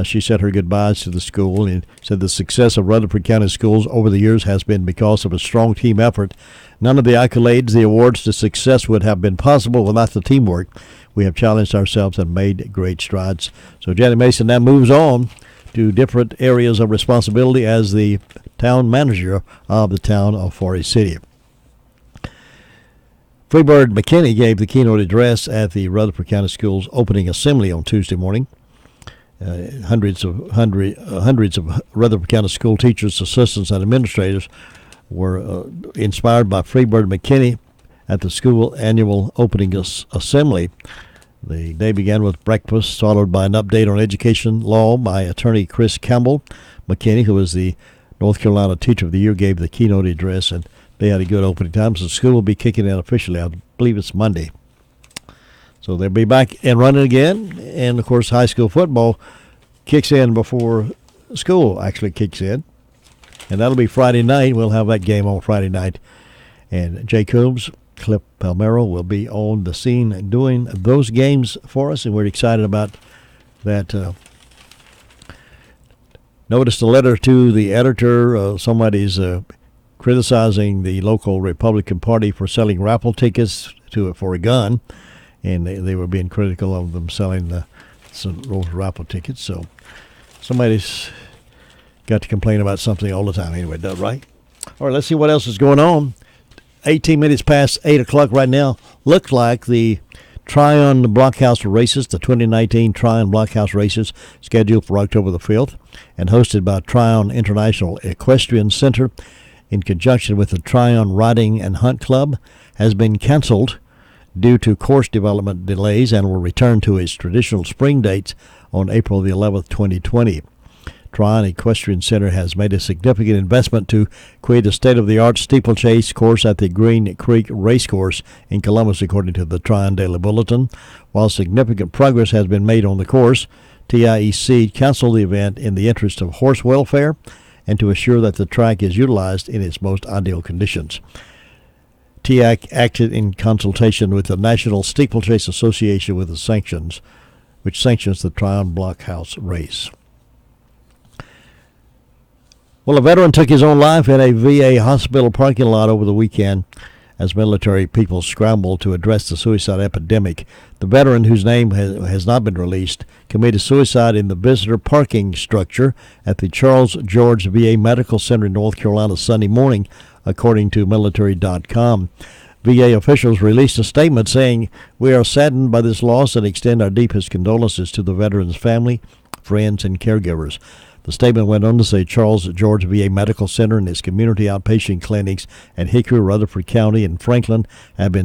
She said her goodbyes to the school and said the success of Rutherford County schools over the years has been because of a strong team effort. None of the accolades, the awards to success would have been possible without the teamwork. We have challenged ourselves and made great strides. So Janet Mason now moves on to different areas of responsibility as the town manager of the town of Forest City. Freebird McKinney gave the keynote address at the Rutherford County Schools opening assembly on Tuesday morning. Hundreds of Rutherford County school teachers, assistants, and administrators were inspired by Freebird McKinney at the school annual opening assembly. The day began with breakfast, followed by an update on education law by attorney Chris Campbell. McKinney, who was the North Carolina Teacher of the Year, gave the keynote address, and they had a good opening time. So the school will be kicking in officially, I believe it's Monday. So they'll be back and running again. And, of course, high school football kicks in before school actually kicks in. And that'll be Friday night. We'll have that game on Friday night. And Jay Coombs, Cliff Palmero will be on the scene and doing those games for us. And we're excited about that Noticed a letter to the editor. Somebody's criticizing the local Republican Party for selling raffle tickets for a gun, and they were being critical of them selling those raffle tickets. So somebody's got to complain about something all the time anyway, right? All right, let's see what else is going on. 18 minutes past 8 o'clock right now. Looks like the Tryon Blockhouse races, the 2019 Tryon Blockhouse races, scheduled for October the 5th and hosted by Tryon International Equestrian Center in conjunction with the Tryon Riding and Hunt Club, has been canceled due to course development delays and will return to its traditional spring dates on April the 11th, 2020. Tryon Equestrian Center has made a significant investment to create a state-of-the-art steeplechase course at the Green Creek Racecourse in Columbus, according to the Tryon Daily Bulletin. While significant progress has been made on the course, TIEC canceled the event in the interest of horse welfare and to assure that the track is utilized in its most ideal conditions. TIAC acted in consultation with the National Steeplechase Association which sanctions the Tryon Blockhouse race. Well, a veteran took his own life in a VA hospital parking lot over the weekend as military people scrambled to address the suicide epidemic. The veteran, whose name has not been released, committed suicide in the visitor parking structure at the Charles George VA Medical Center in North Carolina Sunday morning, according to military.com. VA officials released a statement saying, "We are saddened by this loss and extend our deepest condolences to the veteran's family, friends, and caregivers." The statement went on to say Charles George VA Medical Center and its community outpatient clinics at Hickory, Rutherford County, and Franklin have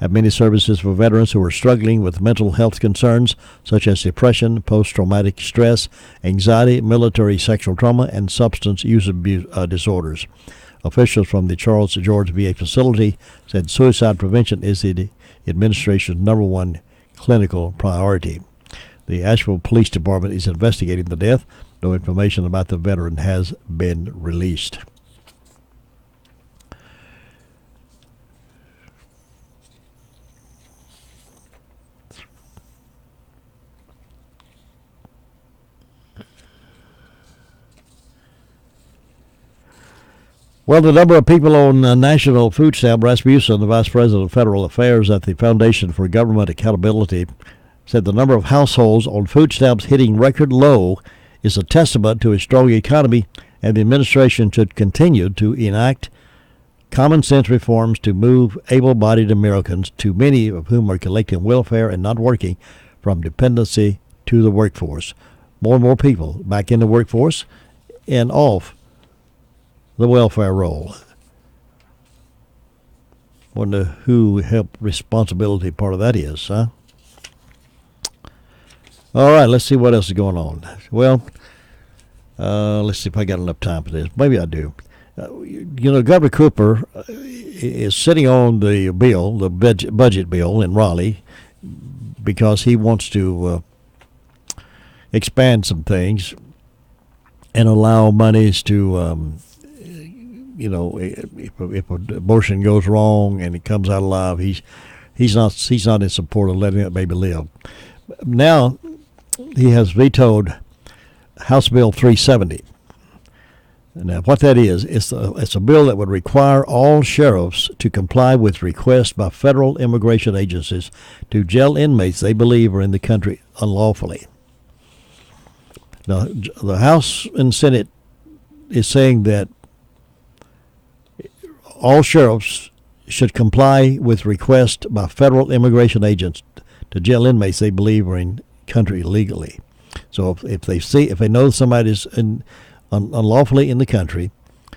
many services for veterans who are struggling with mental health concerns such as depression, post-traumatic stress, anxiety, military sexual trauma, and substance use abuse disorders. Officials from the Charles George VA facility said suicide prevention is the administration's number one clinical priority. The Asheville Police Department is investigating the death. No information about the veteran has been released. Well, the number of people on National Food Stamp, Rasmussen, the Vice President of Federal Affairs at the Foundation for Government Accountability, said the number of households on food stamps hitting record low is a testament to a strong economy, and the administration should continue to enact common sense reforms to move able-bodied Americans, too many of whom are collecting welfare and not working, from dependency to the workforce. More and more people back in the workforce and off the welfare roll. Wonder who help responsibility part of that is, huh? All right, let's see what else is going on. Well, let's see if I got enough time for this. Maybe I do. Governor Cooper is sitting on the bill, the budget bill in Raleigh, because he wants to expand some things and allow monies to, if abortion goes wrong and it comes out alive, he's not in support of letting that baby live. Now, he has vetoed House Bill 370. Now, what that is, it's a bill that would require all sheriffs to comply with requests by federal immigration agencies to jail inmates they believe are in the country unlawfully. Now, the House and Senate is saying that all sheriffs should comply with requests by federal immigration agents to jail inmates they believe are in country illegally. So if they know somebody's unlawfully in the country,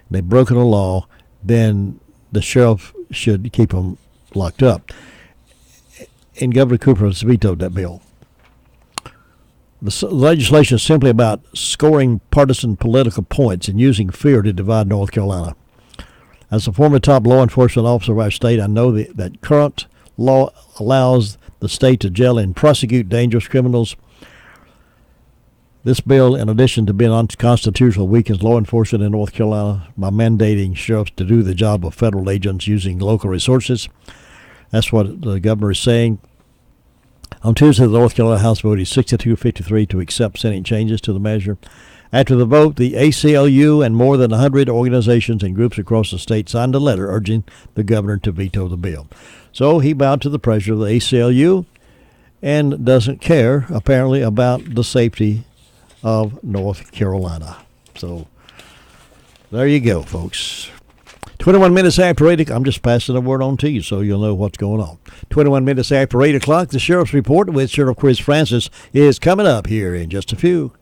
they've broken a law, then the sheriff should keep them locked up. And Governor Cooper has vetoed that bill. The legislation is simply about scoring partisan political points and using fear to divide North Carolina. As a former top law enforcement officer of our state, I know that current law allows the state to jail and prosecute dangerous criminals. This bill, in addition to being unconstitutional, weakens law enforcement in North Carolina by mandating sheriffs to do the job of federal agents using local resources. That's what the governor is saying. On Tuesday, the North Carolina House voted 62-53 to accept Senate changes to the measure. After the vote, the ACLU and more than 100 organizations and groups across the state signed a letter urging the governor to veto the bill. So he bowed to the pressure of the ACLU and doesn't care, apparently, about the safety of North Carolina. So there you go, folks. 21 minutes after 8 o'clock. I'm just passing the word on to you so you'll know what's going on. 21 minutes after 8 o'clock, the Sheriff's Report with Sheriff Chris Francis is coming up here in just a few.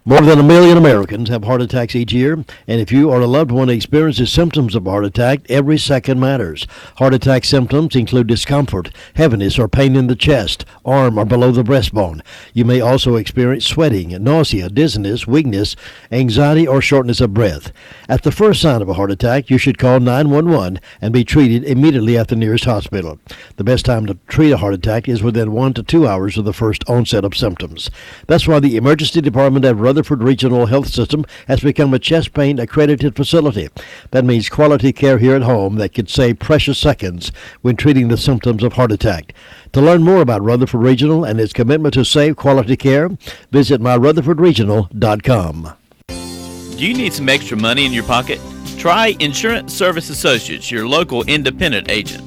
More than 1 million Americans have heart attacks each year, and if you or a loved one experiences symptoms of a heart attack, every second matters. Heart attack symptoms include discomfort, heaviness, or pain in the chest, arm, or below the breastbone. You may also experience sweating, nausea, dizziness, weakness, anxiety, or shortness of breath. At the first sign of a heart attack, you should call 911 and be treated immediately at the nearest hospital. The best time to treat a heart attack is within 1 to 2 hours of the first onset of symptoms. That's why the Emergency Department at Rutherford Regional Health System has become a chest pain accredited facility. That means quality care here at home that could save precious seconds when treating the symptoms of heart attack. To learn more about Rutherford Regional and its commitment to save quality care, visit myrutherfordregional.com. Do you need some extra money in your pocket? Try Insurance Service Associates, your local independent agent.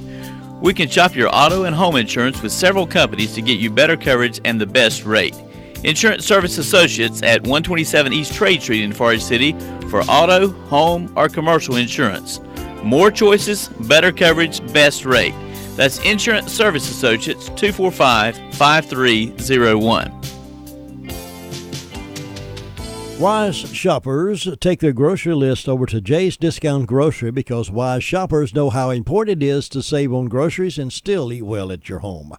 We can shop your auto and home insurance with several companies to get you better coverage and the best rate. Insurance Service Associates at 127 East Trade Street in Forest City for auto, home, or commercial insurance. More choices, better coverage, best rate. That's Insurance Service Associates, 245-5301. Wise shoppers take their grocery list over to Jay's Discount Grocery because wise shoppers know how important it is to save on groceries and still eat well at your home.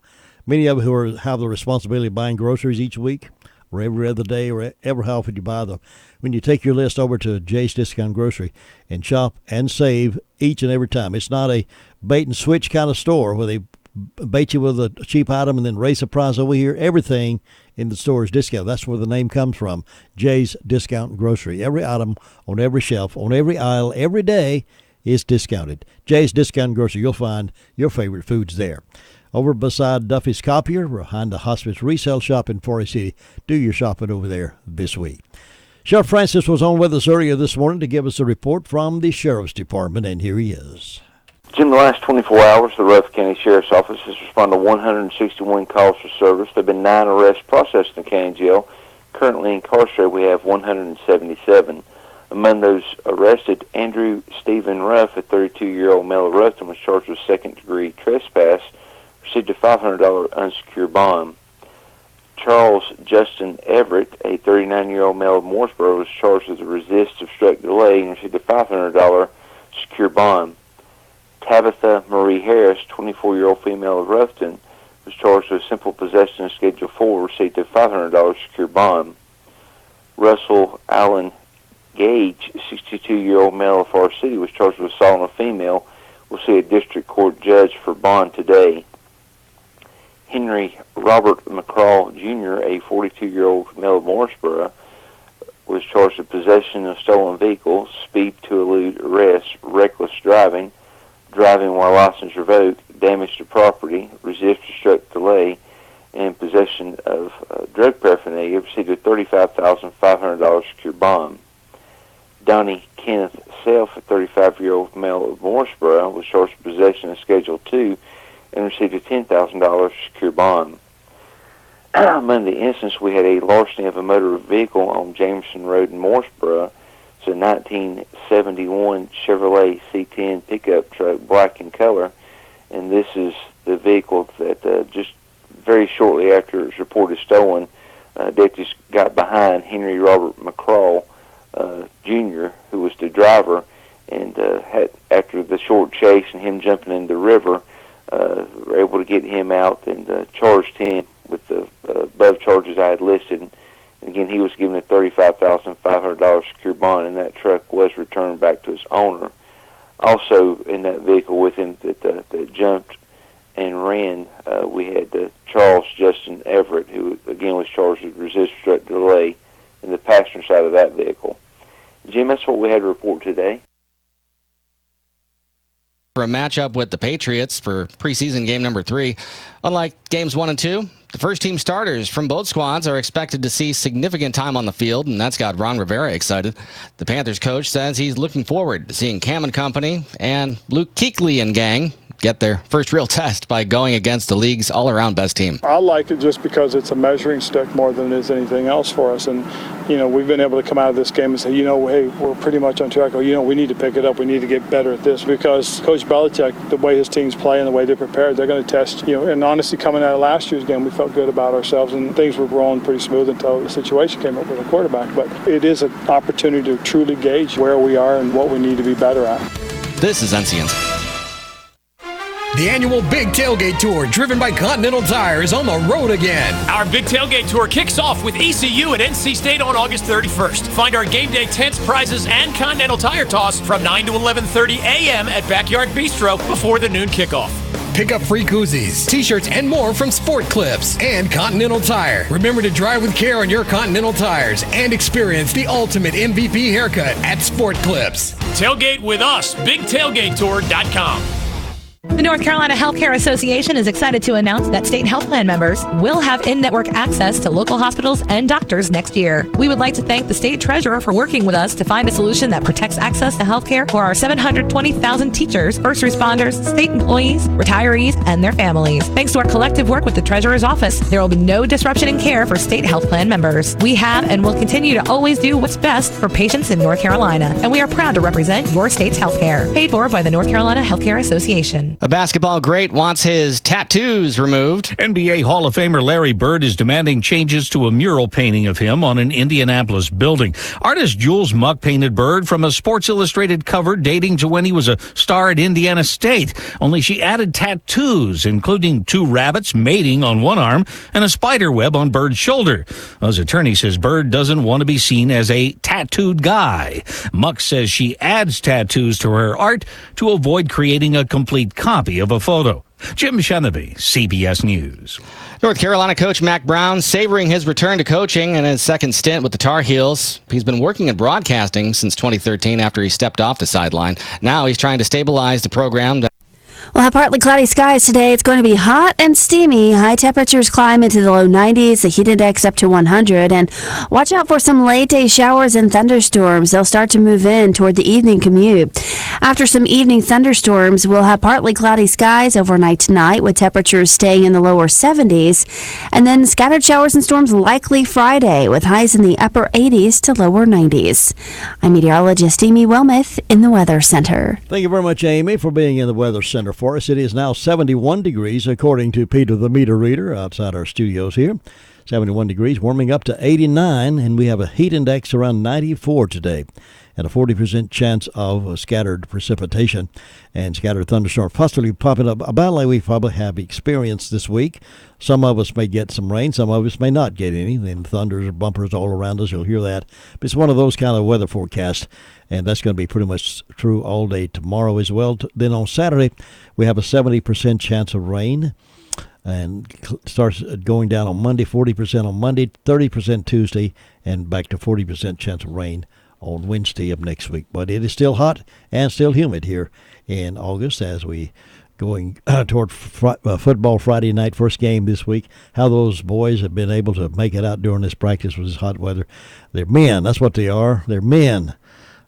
Many of you who have the responsibility of buying groceries each week or every other day or ever how often you buy them, when you take your list over to Jay's Discount Grocery and shop and save each and every time. It's not a bait and switch kind of store where they bait you with a cheap item and then raise the price over here. Everything in the store is discount. That's where the name comes from, Jay's Discount Grocery. Every item on every shelf, on every aisle, every day is discounted. Jay's Discount Grocery. You'll find your favorite foods there. Over beside Duffy's Copier, behind the Hospice Resale Shop in Forest City. Do your shopping over there this week. Sheriff Francis was on with us earlier this morning to give us a report from the Sheriff's Department, and here he is. In the last 24 hours, the Rutherford County Sheriff's Office has responded to 161 calls for service. There have been 9 arrests processed in the county jail. Currently incarcerated, we have 177. Among those arrested, Andrew Stephen Ruff, a 32-year-old male of Ruston, was charged with second-degree trespass, received a $500 unsecured bond. Charles Justin Everett, a 39-year-old male of Mooresboro, was charged with a resist, obstruct, delay, and received a $500 secured bond. Tabitha Marie Harris, 24-year-old female of Ruffton, was charged with simple possession of Schedule 4, received a $500 secured bond. Russell Allen Gage, 62-year-old male of Forest City, was charged with assault on a female. We'll see a district court judge for bond today. Henry Robert McCraw, Jr., a 42-year-old male of Mooresboro, was charged with possession of stolen vehicles, speed to elude arrest, reckless driving, driving while license revoked, damage to property, resist, obstruct, delay, and possession of drug paraphernalia, received a $35,500 secured bond. Donnie Kenneth Self, a 35-year-old male of Mooresboro, was charged with possession of Schedule 2 and received a $10,000 secure bond. Among the incidents, we had a larceny of a motor vehicle on Jameson Road in Mooresboro. It's a 1971 Chevrolet C10 pickup truck, black in color, and this is the vehicle that just very shortly after it was reported stolen, deputies got behind Henry Robert McCraw, Jr., who was the driver, and after the short chase and him jumping in the river, were able to get him out and charged him with the above charges I had listed. And again, he was given a $35,500 secure bond, and that truck was returned back to its owner. Also in that vehicle with him that jumped and ran, we had Charles Justin Everett, who again was charged with resist, obstruct, delay in the passenger side of that vehicle. Jim, that's what we had to report today. For a matchup with the Patriots for preseason game number 3, Unlike games 1 and 2, the first-team starters from both squads are expected to see significant time on the field, and that's got Ron Rivera excited. The Panthers coach says he's looking forward to seeing Cam and company and Luke Kuechly and gang get their first real test by going against the league's all-around best team. I like it just because it's a measuring stick more than it is anything else for us. And, we've been able to come out of this game and say, hey, we're pretty much on track. Or, we need to pick it up. We need to get better at this. Because Coach Belichick, the way his teams play and the way they're prepared, they're going to test, and honestly, coming out of last year's game, we felt good about ourselves and things were rolling pretty smooth until the situation came up with a quarterback. But it is an opportunity to truly gauge where we are and what we need to be better at. This is NCN's. The annual Big Tailgate Tour, driven by Continental Tire, is on the road again. Our Big Tailgate Tour kicks off with ECU at NC State on August 31st. Find our game day tents, prizes, and Continental Tire Toss from 9 to 11:30 a.m. at Backyard Bistro before the noon kickoff. Pick up free koozies, t-shirts, and more from Sport Clips and Continental Tire. Remember to drive with care on your Continental tires and experience the ultimate MVP haircut at Sport Clips. Tailgate with us, BigTailgateTour.com. The North Carolina Healthcare Association is excited to announce that state health plan members will have in-network access to local hospitals and doctors next year. We would like to thank the state treasurer for working with us to find a solution that protects access to healthcare for our 720,000 teachers, first responders, state employees, retirees, and their families. Thanks to our collective work with the treasurer's office, there will be no disruption in care for state health plan members. We have and will continue to always do what's best for patients in North Carolina, and we are proud to represent your state's healthcare. Paid for by the North Carolina Healthcare Association. A basketball great wants his tattoos removed. NBA Hall of Famer Larry Bird is demanding changes to a mural painting of him on an Indianapolis building. Artist Jules Muck painted Bird from a Sports Illustrated cover dating to when he was a star at Indiana State. Only she added tattoos, including 2 rabbits mating on one arm and a spider web on Bird's shoulder. His attorney says Bird doesn't want to be seen as a tattooed guy. Muck says she adds tattoos to her art to avoid creating a complete copy of a photo. Jim Shenevy, CBS News. North Carolina coach Mack Brown savoring his return to coaching and his second stint with the Tar Heels. He's been working in broadcasting since 2013 after he stepped off the sideline. Now he's trying to stabilize the program. We'll have partly cloudy skies today. It's going to be hot and steamy. High temperatures climb into the low 90s, the heat index up to 100. And watch out for some late-day showers and thunderstorms. They'll start to move in toward the evening commute. After some evening thunderstorms, we'll have partly cloudy skies overnight tonight with temperatures staying in the lower 70s. And then scattered showers and storms likely Friday with highs in the upper 80s to lower 90s. I'm meteorologist Amy Wilmoth in the Weather Center. Thank you very much, Amy, for being in the Weather Center for us. It is now 71 degrees, according to Peter the meter reader outside our studios here. 71 degrees, warming up to 89, and we have a heat index around 94 today, and a 40% chance of scattered precipitation and scattered thunderstorms possibly popping up about like we probably have experienced this week. Some of us may get some rain, some of us may not get any, and thunders or bumpers all around us. You'll hear that. But it's one of those kind of weather forecasts, and that's going to be pretty much true all day tomorrow as well. Then on Saturday, we have a 70% chance of rain, and starts going down on Monday, 40% on Monday, 30% Tuesday, and back to 40% chance of rain on Wednesday of next week. But it is still hot and still humid here in August as we going toward football Friday night, first game this week. How those boys have been able to make it out during this practice with this hot weather. They're men. That's what they are. They're men.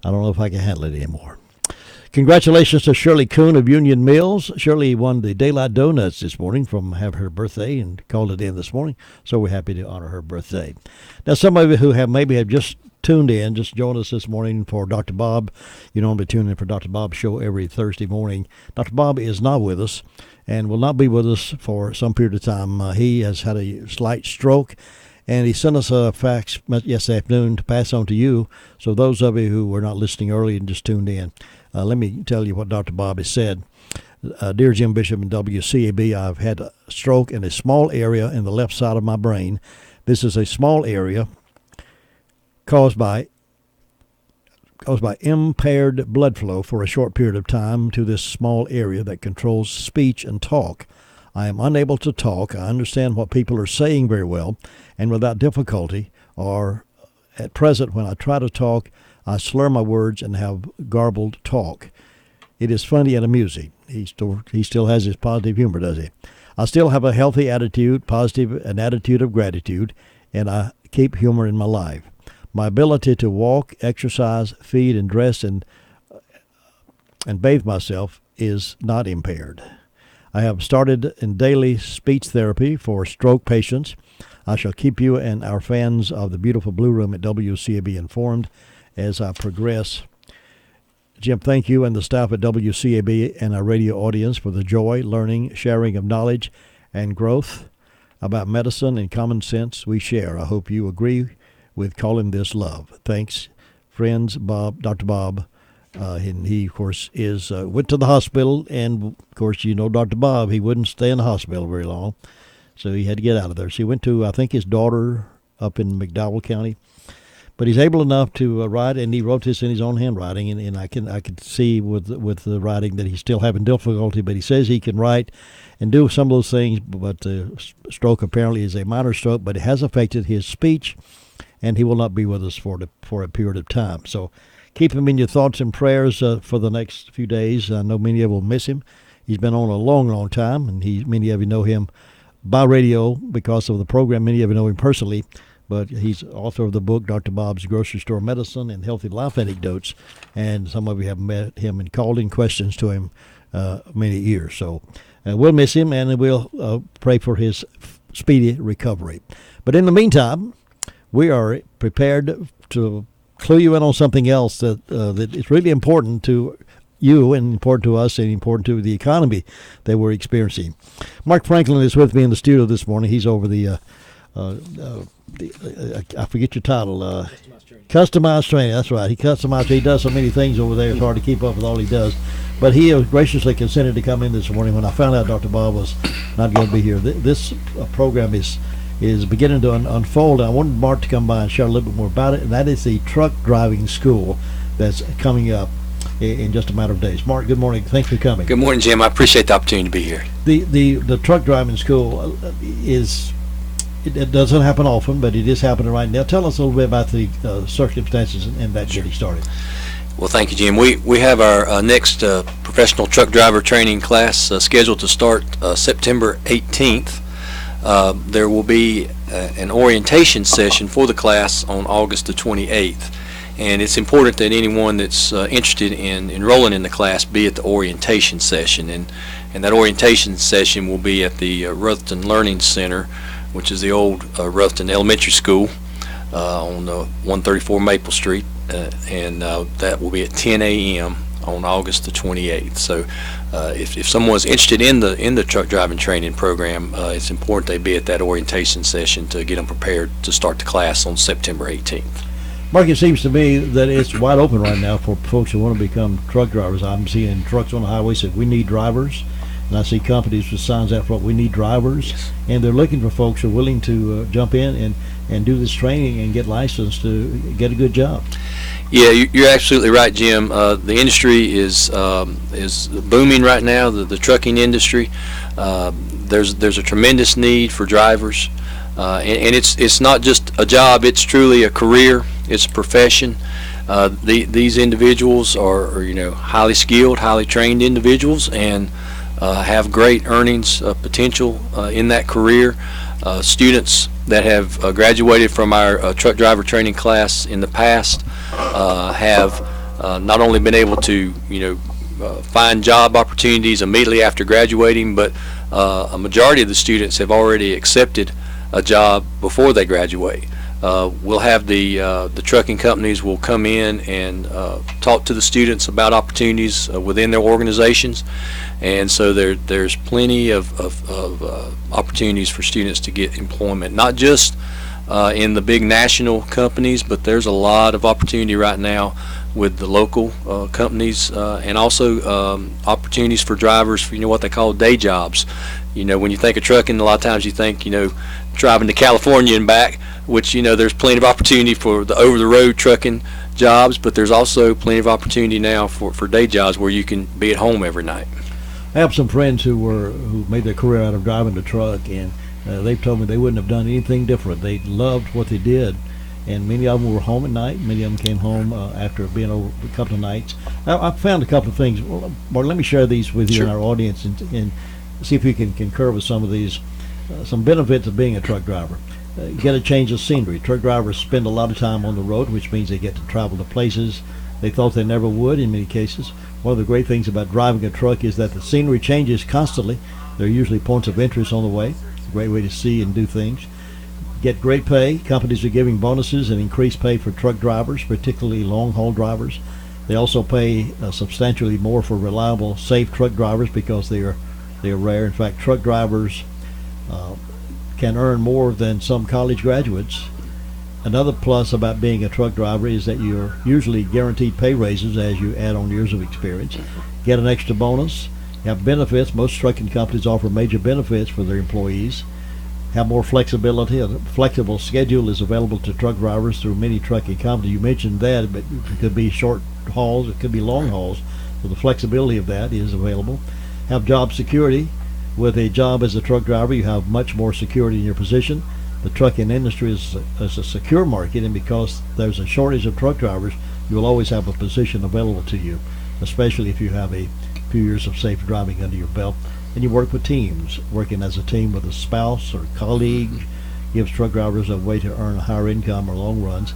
I don't know if I can handle it anymore. Congratulations to Shirley Kuhn of Union Mills. Shirley won the Daylight Donuts this morning from her birthday and called it in this morning, so we're happy to honor her birthday. Now, some of you who have just tuned in, just joined us this morning for Dr. Bob. You normally tune in for Dr. Bob's show every Thursday morning. Dr. Bob is not with us and will not be with us for some period of time. He has had a slight stroke, and he sent us a fax yesterday afternoon to pass on to you. So those of you who were not listening early and just tuned in, let me tell you what Dr. Bob has said. Dear Jim Bishop and WCAB, I've had a stroke in a small area in the left side of my brain. This is a small area caused by impaired blood flow for a short period of time to this small area that controls speech and talk. I am unable to talk. I understand what people are saying very well and without difficulty, or at present when I try to talk, I slur my words and have garbled talk. It is funny and amusing. He still has his positive humor, does he? I still have a healthy attitude, an attitude of gratitude, and I keep humor in my life. My ability to walk, exercise, feed, and dress and bathe myself is not impaired. I have started in daily speech therapy for stroke patients. I shall keep you and our fans of the beautiful Blue Room at WCAB informed as I progress. Jim, thank you and the staff at WCAB and our radio audience for the joy, learning, sharing of knowledge, and growth about medicine and common sense we share. I hope you agree with calling this love. Thanks, friends, Dr. Bob. And he, of course, went to the hospital, and, of course, you know Dr. Bob, he wouldn't stay in the hospital very long, so he had to get out of there. So he went to, I think, his daughter up in McDowell County. But he's able enough to write, and he wrote this in his own handwriting, and I can see with the writing that he's still having difficulty, but he says he can write and do some of those things, but the stroke apparently is a minor stroke, but it has affected his speech, and he will not be with us for a period of time. So keep him in your thoughts and prayers for the next few days. I know many of you will miss him. He's been on a long, long time, and many of you know him by radio because of the program. Many of you know him personally, but he's author of the book, Dr. Bob's Grocery Store Medicine and Healthy Life Anecdotes, and some of you have met him and called in questions to him many years. So we'll miss him, and we'll pray for his speedy recovery. But in the meantime, we are prepared to clue you in on something else that is really important to you and important to us and important to the economy that we're experiencing. Mark Franklin is with me in the studio this morning. He's over the I forget your title. Customized training. That's right. He does so many things over there. It's hard to keep up with all he does. But he graciously consented to come in this morning when I found out Dr. Bob was not going to be here. This program is beginning to unfold. I wanted Mark to come by and share a little bit more about it, and that is the truck driving school that's coming up in just a matter of days. Mark, good morning. Thanks for coming. Good morning, Jim. I appreciate the opportunity to be here. The truck driving school it doesn't happen often, but it is happening right now. Tell us a little bit about the circumstances and that getting started. Well, thank you, Jim. We have our next professional truck driver training class scheduled to start September 18th. There will be an orientation session for the class on August the 28th. And it's important that anyone that's interested in enrolling in the class be at the orientation session. And that orientation session will be at the Rutherford Learning Center, which is the old Rutherford Elementary School on 134 Maple Street. And that will be at 10 a.m. on August the 28th. So if someone's interested in the truck driving training program, it's important they be at that orientation session to get them prepared to start the class on September 18th. Mark, it seems to me that it's wide open right now for folks who want to become truck drivers. I'm seeing trucks on the highway say we need drivers, and I see companies with signs out front, we need drivers, yes. And they're looking for folks who are willing to jump in and do this training and get licensed to get a good job. Yeah, you're absolutely right, Jim. The industry is booming right now. The trucking industry. There's a tremendous need for drivers, and it's not just a job. It's truly a career. It's a profession. These individuals are highly skilled, highly trained individuals, and have great earnings potential in that career. Students that have graduated from our truck driver training class in the past have not only been able to find job opportunities immediately after graduating, but a majority of the students have already accepted a job before they graduate. We'll have the trucking companies will come in and talk to the students about opportunities within their organizations, and so there's plenty of opportunities for students to get employment, not just in the big national companies, but there's a lot of opportunity right now with the local companies, and also opportunities for drivers for what they call day jobs. When you think of trucking, a lot of times you think driving to California and back, which there's plenty of opportunity for the over-the-road trucking jobs, but there's also plenty of opportunity now for day jobs where you can be at home every night. I have some friends who made their career out of driving the truck, and they've told me they wouldn't have done anything different. They loved what they did, and many of them were home at night. Many of them came home after being over a couple of nights. I found a couple of things. Well, let me share these with you. Sure. And our audience. And see if you can concur with some of these, some benefits of being a truck driver. You get a change of scenery. Truck drivers spend a lot of time on the road, which means they get to travel to places they thought they never would in many cases. One of the great things about driving a truck is that the scenery changes constantly. There are usually points of interest on the way. It's a great way to see and do things. Get great pay. Companies are giving bonuses and increased pay for truck drivers, particularly long-haul drivers. They also pay substantially more for reliable, safe truck drivers because they are rare. In fact, truck drivers can earn more than some college graduates. Another plus about being a truck driver is that you're usually guaranteed pay raises as you add on years of experience. Get an extra bonus. Have benefits. Most trucking companies offer major benefits for their employees. Have more flexibility. A flexible schedule is available to truck drivers through many trucking companies. You mentioned that, but it could be short hauls, it could be long hauls. So the flexibility of that is available. Have job security. With a job as a truck driver, you have much more security in your position. The trucking industry is a secure market, and because there's a shortage of truck drivers, you will always have a position available to you, especially if you have a few years of safe driving under your belt. And you work with teams. Working as a team with a spouse or colleague gives truck drivers a way to earn a higher income or long runs.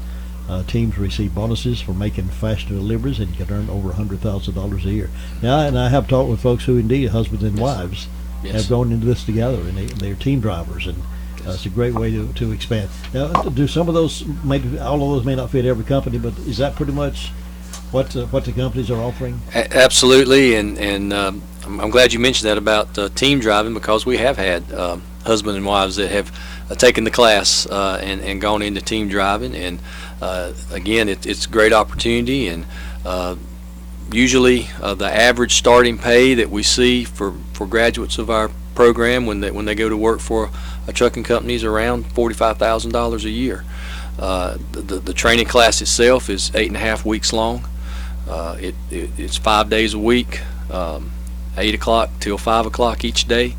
Teams receive bonuses for making faster deliveries, and you can earn over $100,000 a year. Now, and I have talked with folks who indeed, husbands and wives, have gone into this together, and they're team drivers, and it's a great way to expand. Now, do some of those, maybe all of those may not fit every company, but is that pretty much what the companies are offering? Absolutely, and I'm glad you mentioned that about team driving, because we have had husband and wives that have taken the class and gone into team driving, and again, it's a great opportunity, and usually the average starting pay that we see for graduates of our program when they go to work for a trucking company is around $45,000 a year. The training class itself is 8.5 weeks long. It's 5 days a week, 8 o'clock till 5 o'clock each day.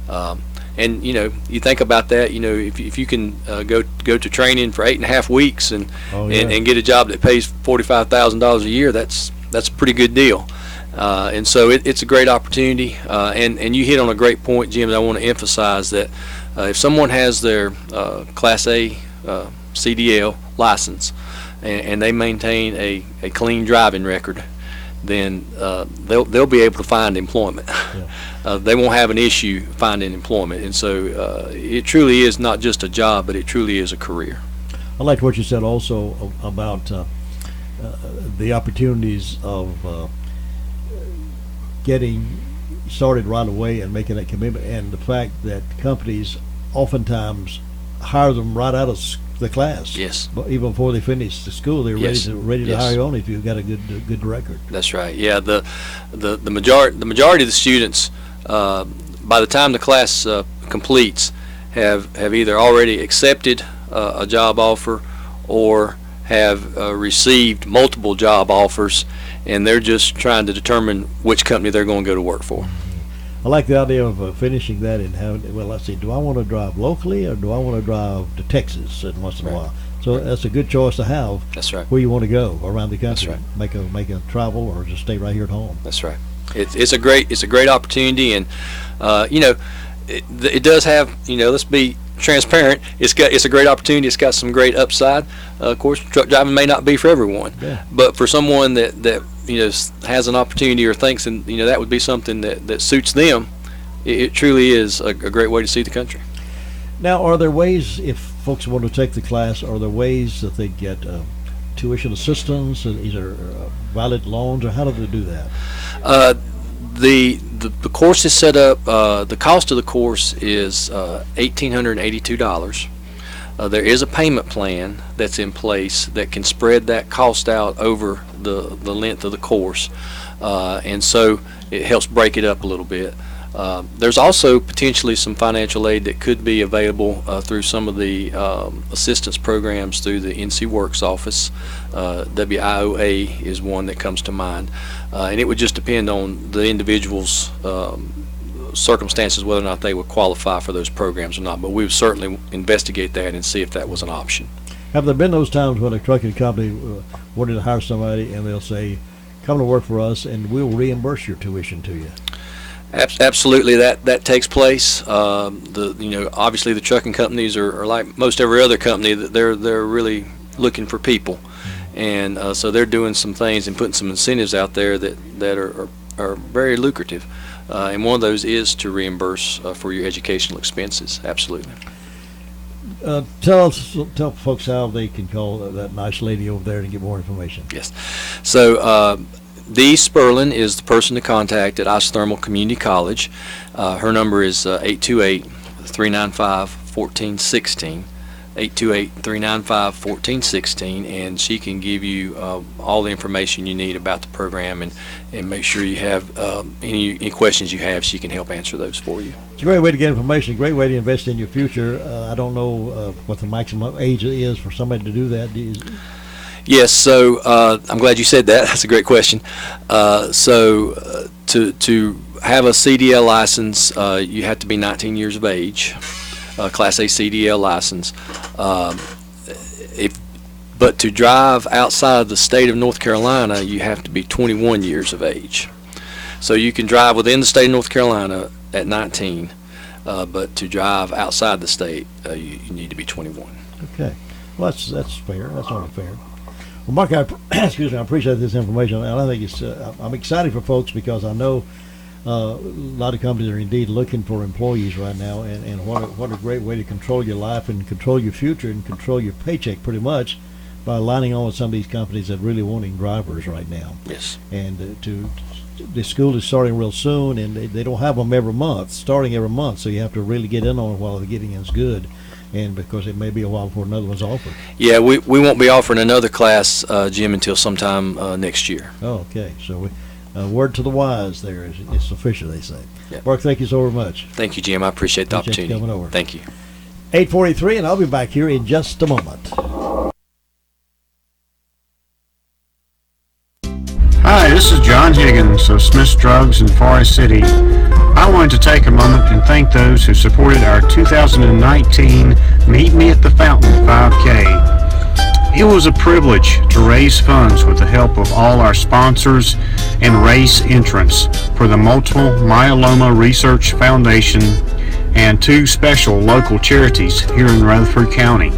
And you think about that. If you can go to training for 8.5 weeks and get a job that pays $45,000 a year, that's a pretty good deal. And so it's a great opportunity. And you hit on a great point, Jim. I want to emphasize that if someone has their Class A CDL license and they maintain a clean driving record, then they'll be able to find employment. Yeah. They won't have an issue finding employment, and so it truly is not just a job, but it truly is a career. I liked what you said also about the opportunities of getting started right away and making that commitment, and the fact that companies oftentimes hire them right out of the class. Yes. But even before they finish the school, they're ready to hire you on if you've got a good record. That's right. Yeah. The majority of the students, by the time the class completes, have either already accepted a job offer or have received multiple job offers, and they're just trying to determine which company they're going to go to work for. I like the idea of finishing that and having, well, let's see, do I want to drive locally or do I want to drive to Texas once in a while? So that's a good choice to have. That's right. Where you want to go around the country. That's right. Make a travel or just stay right here at home. That's right. It's a great opportunity, and it does have, let's be transparent. It's a great opportunity. It's got some great upside. Of course, truck driving may not be for everyone, but for someone that has an opportunity or thinks that would be something that suits them, it truly is a great way to see the country. Now, are there ways, if folks want to take the class, are there ways that they get tuition assistance, either valid loans, or how do they do that? The course is set up. The cost of the course is $1,882. There is a payment plan that's in place that can spread that cost out over the length of the course, and so it helps break it up a little bit. There's also potentially some financial aid that could be available through some of the assistance programs through the NC Works office. WIOA is one that comes to mind, and it would just depend on the individual's circumstances whether or not they would qualify for those programs or not, but we would certainly investigate that and see if that was an option. Have there been those times when a trucking company wanted to hire somebody and they'll say, come to work for us and we'll reimburse your tuition to you? Absolutely, that takes place. Obviously the trucking companies are like most every other company, that they're really looking for people, and so they're doing some things and putting some incentives out there that are very lucrative, and one of those is to reimburse for your educational expenses. Absolutely. Tell folks how they can call that nice lady over there to get more information. Yes. So Dee Sperlin is the person to contact at Isothermal Community College. Her number is 828-395-1416, 828-395-1416, and she can give you all the information you need about the program, and make sure you have any questions you have. She can help answer those for you. It's a great way to get information, a great way to invest in your future. I don't know what the maximum age is for somebody to do that. Yes, so I'm glad you said that. That's a great question. To have a CDL license, you have to be 19 years of age, Class A CDL license. But to drive outside the state of North Carolina, you have to be 21 years of age. So you can drive within the state of North Carolina at 19, but to drive outside the state, you need to be 21. Okay, well that's fair. That's only fair. Well, Mark, I appreciate this information, and I think I'm excited for folks because I know a lot of companies are indeed looking for employees right now, and what a great way to control your life and control your future and control your paycheck pretty much by aligning on with some of these companies that really wanting drivers right now. Yes. And the school is starting real soon, and they don't have them starting every month, so you have to really get in on it while the getting is good. And because it may be a while before another one's offered. Yeah, we won't be offering another class, Jim, until sometime next year. Oh, okay. So word to the wise there. It's official, they say. Yeah. Mark, thank you so very much. Thank you, Jim. I appreciate the opportunity. You coming over. Thank you. 8:43, and I'll be back here in just a moment. Hi, this is John Higgins of Smith's Drugs in Forest City. I wanted to take a moment and thank those who supported our 2019 Meet Me at the Fountain 5K. It was a privilege to raise funds with the help of all our sponsors and race entrants for the Multiple Myeloma Research Foundation and 2 special local charities here in Rutherford County.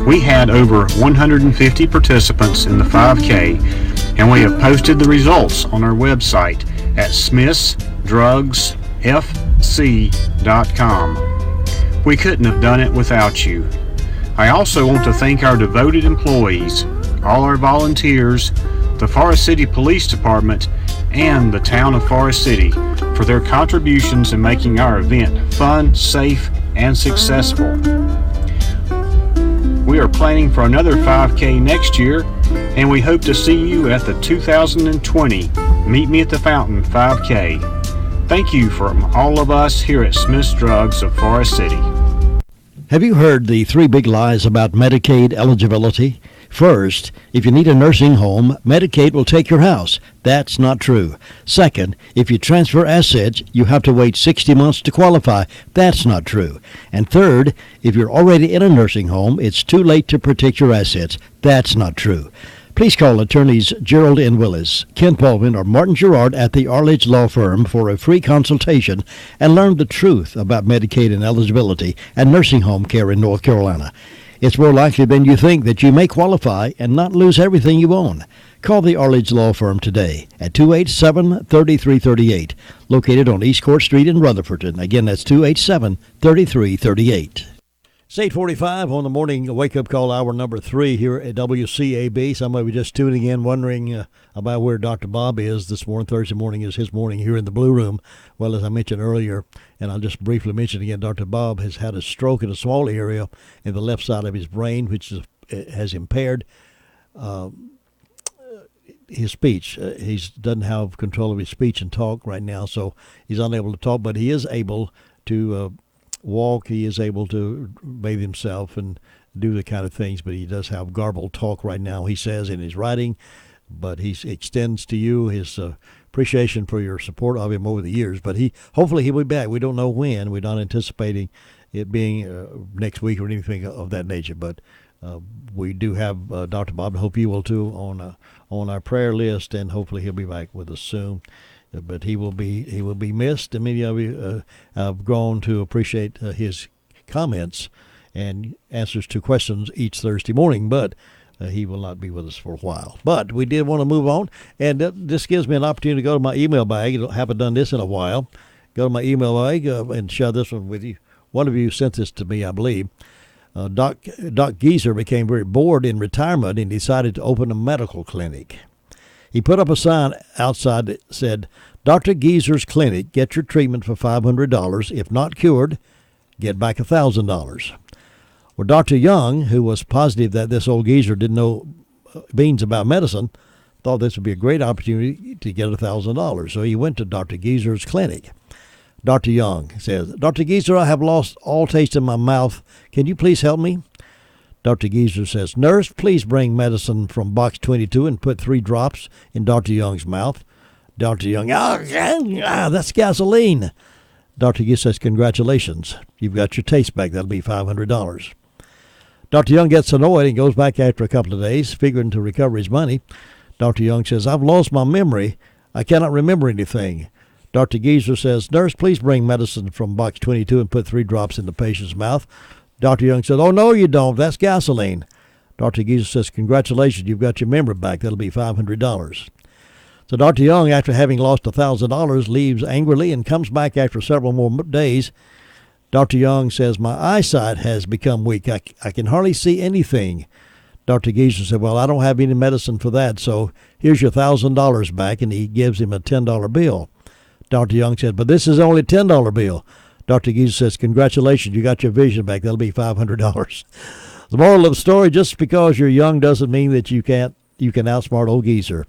We had over 150 participants in the 5K, and we have posted the results on our website at smithsdrugsfc.com. We couldn't have done it without you. I also want to thank our devoted employees, all our volunteers, the Forest City Police Department, and the town of Forest City for their contributions in making our event fun, safe, and successful. We are planning for another 5K next year, and we hope to see you at the 2020 Meet Me at the Fountain 5K. Thank you from all of us here at Smith's Drugs of Forest City. Have you heard the 3 big lies about Medicaid eligibility? First, if you need a nursing home, Medicaid will take your house. That's not true. Second, if you transfer assets, you have to wait 60 months to qualify. That's not true. And third, if you're already in a nursing home, it's too late to protect your assets. That's not true. Please call attorneys Gerald N. Willis, Kent Baldwin, or Martin Gerard at the Arledge Law Firm for a free consultation and learn the truth about Medicaid and eligibility and nursing home care in North Carolina. It's more likely than you think that you may qualify and not lose everything you own. Call the Arledge Law Firm today at 287-3338, located on East Court Street in Rutherford. Again, that's 287-3338. It's 8:45 on the morning wake-up call, hour number 3 here at WCAB. Somebody was just tuning in wondering about where Dr. Bob is this morning. Thursday morning is his morning here in the Blue Room. Well, as I mentioned earlier, and I'll just briefly mention again, Dr. Bob has had a stroke in a small area in the left side of his brain, which has impaired his speech. He doesn't have control of his speech and talk right now, so he's unable to talk, but he is able to walk. He is able to bathe himself and do the kind of things, but he does have garbled talk right now, he says, in his writing. But he extends to you his appreciation for your support of him over the years. But hopefully he'll be back. We don't know when. We're not anticipating it being next week or anything of that nature. But we do have Dr. Bob, and hope you will too, on our prayer list, and hopefully he'll be back with us soon. But he will be missed, and many of you have grown to appreciate his comments and answers to questions each Thursday morning. But he will not be with us for a while. But we did want to move on, and this gives me an opportunity to go to my email bag. I haven't done this in a while. Go to my email bag and share this one with you. One of you sent this to me, I believe. Doc Geezer became very bored in retirement and decided to open a medical clinic. He put up a sign outside that said, "Dr. Geezer's Clinic, get your treatment for $500. If not cured, get back $1,000. Well, Dr. Young, who was positive that this old geezer didn't know beans about medicine, thought this would be a great opportunity to get $1,000. So he went to Dr. Geezer's clinic. Dr. Young says, "Dr. Geezer, I have lost all taste in my mouth. Can you please help me?" Dr. Geezer says, "Nurse, please bring medicine from box 22 and put 3 drops in Dr. Young's mouth." Dr. Young, that's gasoline. Dr. Geezer says, "Congratulations. You've got your taste back. That'll be $500. Dr. Young gets annoyed and goes back after a couple of days, figuring to recover his money. Dr. Young says, "I've lost my memory. I cannot remember anything." Dr. Geezer says, "Nurse, please bring medicine from box 22 and put 3 drops in the patient's mouth." Dr. Young says, "Oh, no, you don't. That's gasoline." Dr. Geezer says, "Congratulations. You've got your memory back. That'll be $500. So Dr. Young, after having lost $1,000, leaves angrily and comes back after several more days. Dr. Young says, "My eyesight has become weak. I can hardly see anything." Dr. Geezer said, "Well, I don't have any medicine for that, so here's your $1,000 back," and he gives him a $10 bill. Dr. Young said, "But this is only a $10 bill." Dr. Geezer says, "Congratulations, you got your vision back. That'll be $500. The moral of the story, just because you're young doesn't mean that you can outsmart old Geezer.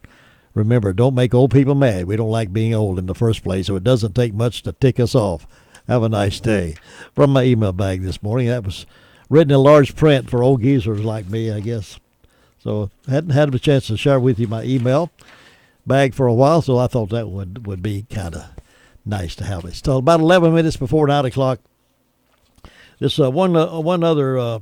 Remember, don't make old people mad. We don't like being old in the first place, so it doesn't take much to tick us off. Have a nice day." From my email bag this morning. That was written in large print for old geezers like me, I guess. So hadn't had a chance to share with you my email bag for a while, so I thought that would be kind of nice to have it. So about 11 minutes before 9 o'clock. This one other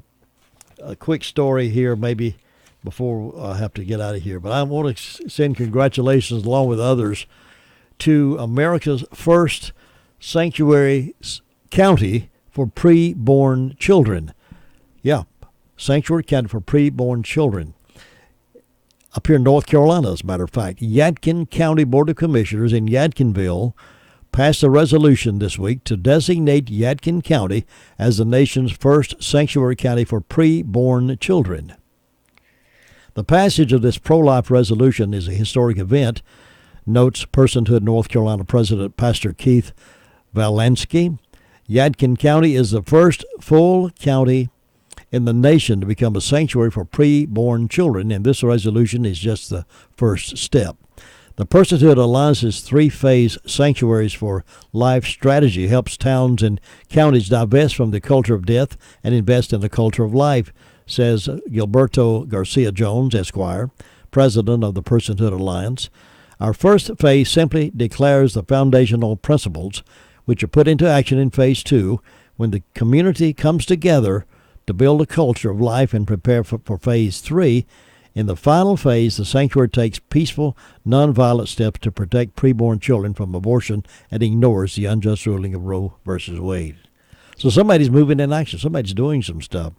quick story here, maybe before I have to get out of here. But I want to send congratulations, along with others, to America's first sanctuary county for preborn children. Yeah, sanctuary county for preborn children. Up here in North Carolina, as a matter of fact. Yadkin County Board of Commissioners in Yadkinville passed a resolution this week to designate Yadkin County as the nation's first sanctuary county for preborn children. The passage of this pro-life resolution is a historic event, notes Personhood North Carolina President Pastor Keith Valansky. Yadkin County is the first full county in the nation to become a sanctuary for preborn children, and this resolution is just the first step. The Personhood Alliance's 3-phase Sanctuaries for Life strategy helps towns and counties divest from the culture of death and invest in the culture of life, says Gilberto Garcia Jones, Esquire, president of the Personhood Alliance. Our first phase simply declares the foundational principles which are put into action in phase 2 when the community comes together to build a culture of life and prepare for phase 3. In the final phase, the sanctuary takes peaceful, nonviolent steps to protect preborn children from abortion and ignores the unjust ruling of Roe versus Wade. So somebody's moving in action. Somebody's doing some stuff.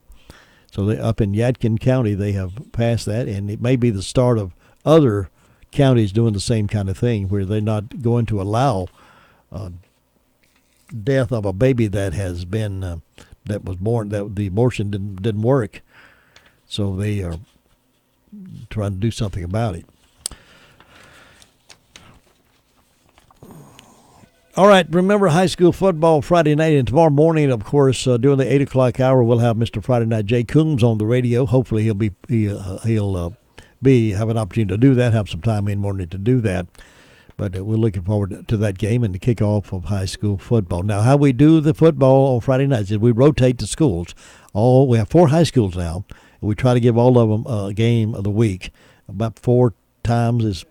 So up in Yadkin County, they have passed that, and it may be the start of other counties doing the same kind of thing, where they're not going to allow death of a baby that has been that was born, that the abortion didn't work. So they are trying to do something about it. All right, remember high school football Friday night, and tomorrow morning, of course, during the 8 o'clock hour, we'll have Mr. Friday Night Jay Coombs on the radio. Hopefully he'll have an opportunity to do that, have some time in the morning to do that. But we're looking forward to that game and the kickoff of high school football. Now, how we do the football on Friday nights is we rotate the schools. We have 4 high schools now. We try to give all of them a game of the week. About 4 times.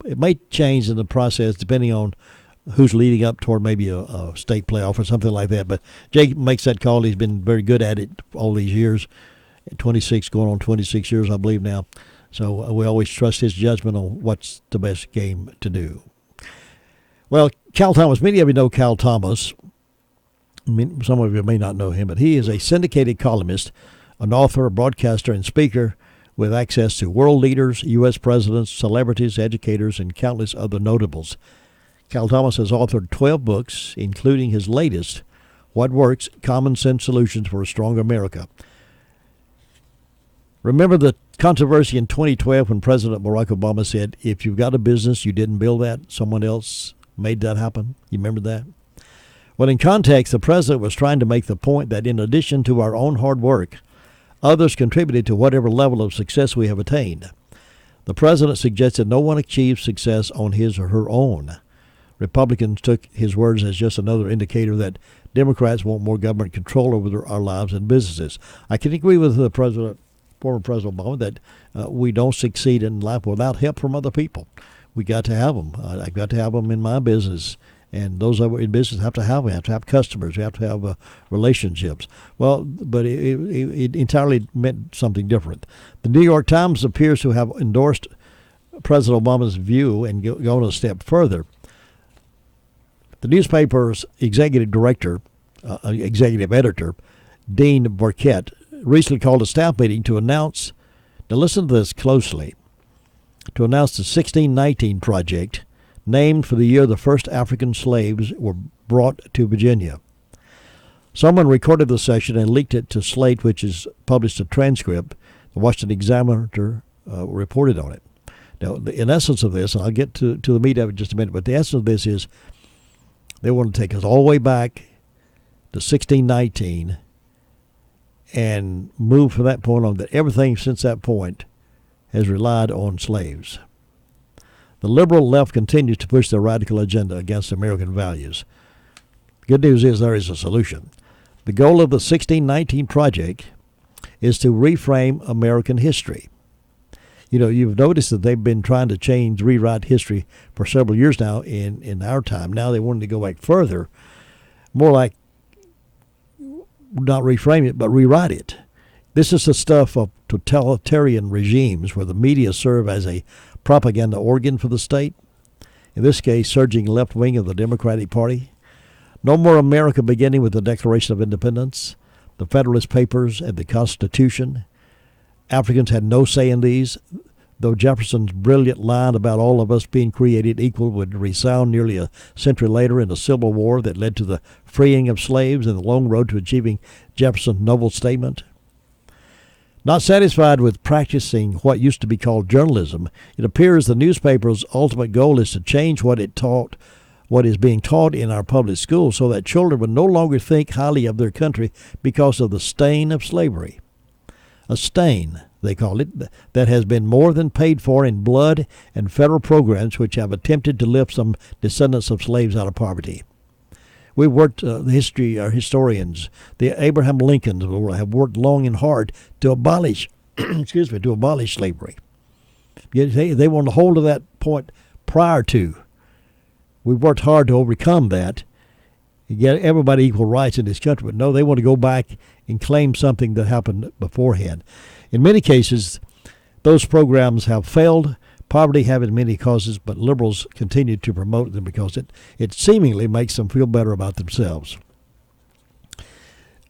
It may change in the process depending on who's leading up toward maybe a state playoff or something like that. But Jake makes that call. He's been very good at it all these years, 26 going on 26 years, I believe now. So we always trust his judgment on what's the best game to do. Well, Cal Thomas, many of you know Cal Thomas. I mean, some of you may not know him, but he is a syndicated columnist, an author, a broadcaster, and speaker with access to world leaders, U.S. presidents, celebrities, educators, and countless other notables. Cal Thomas has authored 12 books, including his latest, What Works? Common Sense Solutions for a Stronger America. Remember the controversy in 2012 when President Barack Obama said, if you've got a business, you didn't build that, someone else made that happen? You remember that? Well, in context, the president was trying to make the point that in addition to our own hard work, others contributed to whatever level of success we have attained. The president suggested no one achieves success on his or her own. Republicans took his words as just another indicator that Democrats want more government control over our lives and businesses. I can agree with the former President Obama that we don't succeed in life without help from other people. We got to have them. I've got to have them in my business. And those in business have to have them. We have to have customers. We have to have relationships. Well, but it entirely meant something different. The New York Times appears to have endorsed President Obama's view and gone a step further. The newspaper's executive editor, Dean Burkett, recently called a staff meeting to announce, now listen to this closely, to announce the 1619 Project, named for the year the first African slaves were brought to Virginia. Someone recorded the session and leaked it to Slate, which has published a transcript. The Washington Examiner reported on it. Now, in essence of this, and I'll get to the meat of it in just a minute, but the essence of this is they want to take us all the way back to 1619 and move from that point on, that everything since that point has relied on slaves. The liberal left continues to push their radical agenda against American values. The good news is there is a solution. The goal of the 1619 Project is to reframe American history. You know, you've noticed that they've been trying to rewrite history for several years now in our time. Now they wanted to go back further, more like not reframe it, but rewrite it. This is the stuff of totalitarian regimes where the media serve as a propaganda organ for the state, in this case, surging left wing of the Democratic Party. No more America beginning with the Declaration of Independence, the Federalist Papers, and the Constitution. Africans had no say in these, though Jefferson's brilliant line about all of us being created equal would resound nearly a century later in a civil war that led to the freeing of slaves and the long road to achieving Jefferson's noble statement. Not satisfied with practicing what used to be called journalism, it appears the newspaper's ultimate goal is to change what is being taught in our public schools so that children would no longer think highly of their country because of the stain of slavery. A stain, they call it, that has been more than paid for in blood and federal programs which have attempted to lift some descendants of slaves out of poverty. We've worked, our historians, the Abraham Lincolns have worked long and hard to abolish, to abolish slavery. Yet they want to hold to that point prior to. We've worked hard to overcome that, get everybody equal rights in this country, but no, they want to go back and claim something that happened beforehand. In many cases, those programs have failed. Poverty having many causes, but liberals continue to promote them because it seemingly makes them feel better about themselves.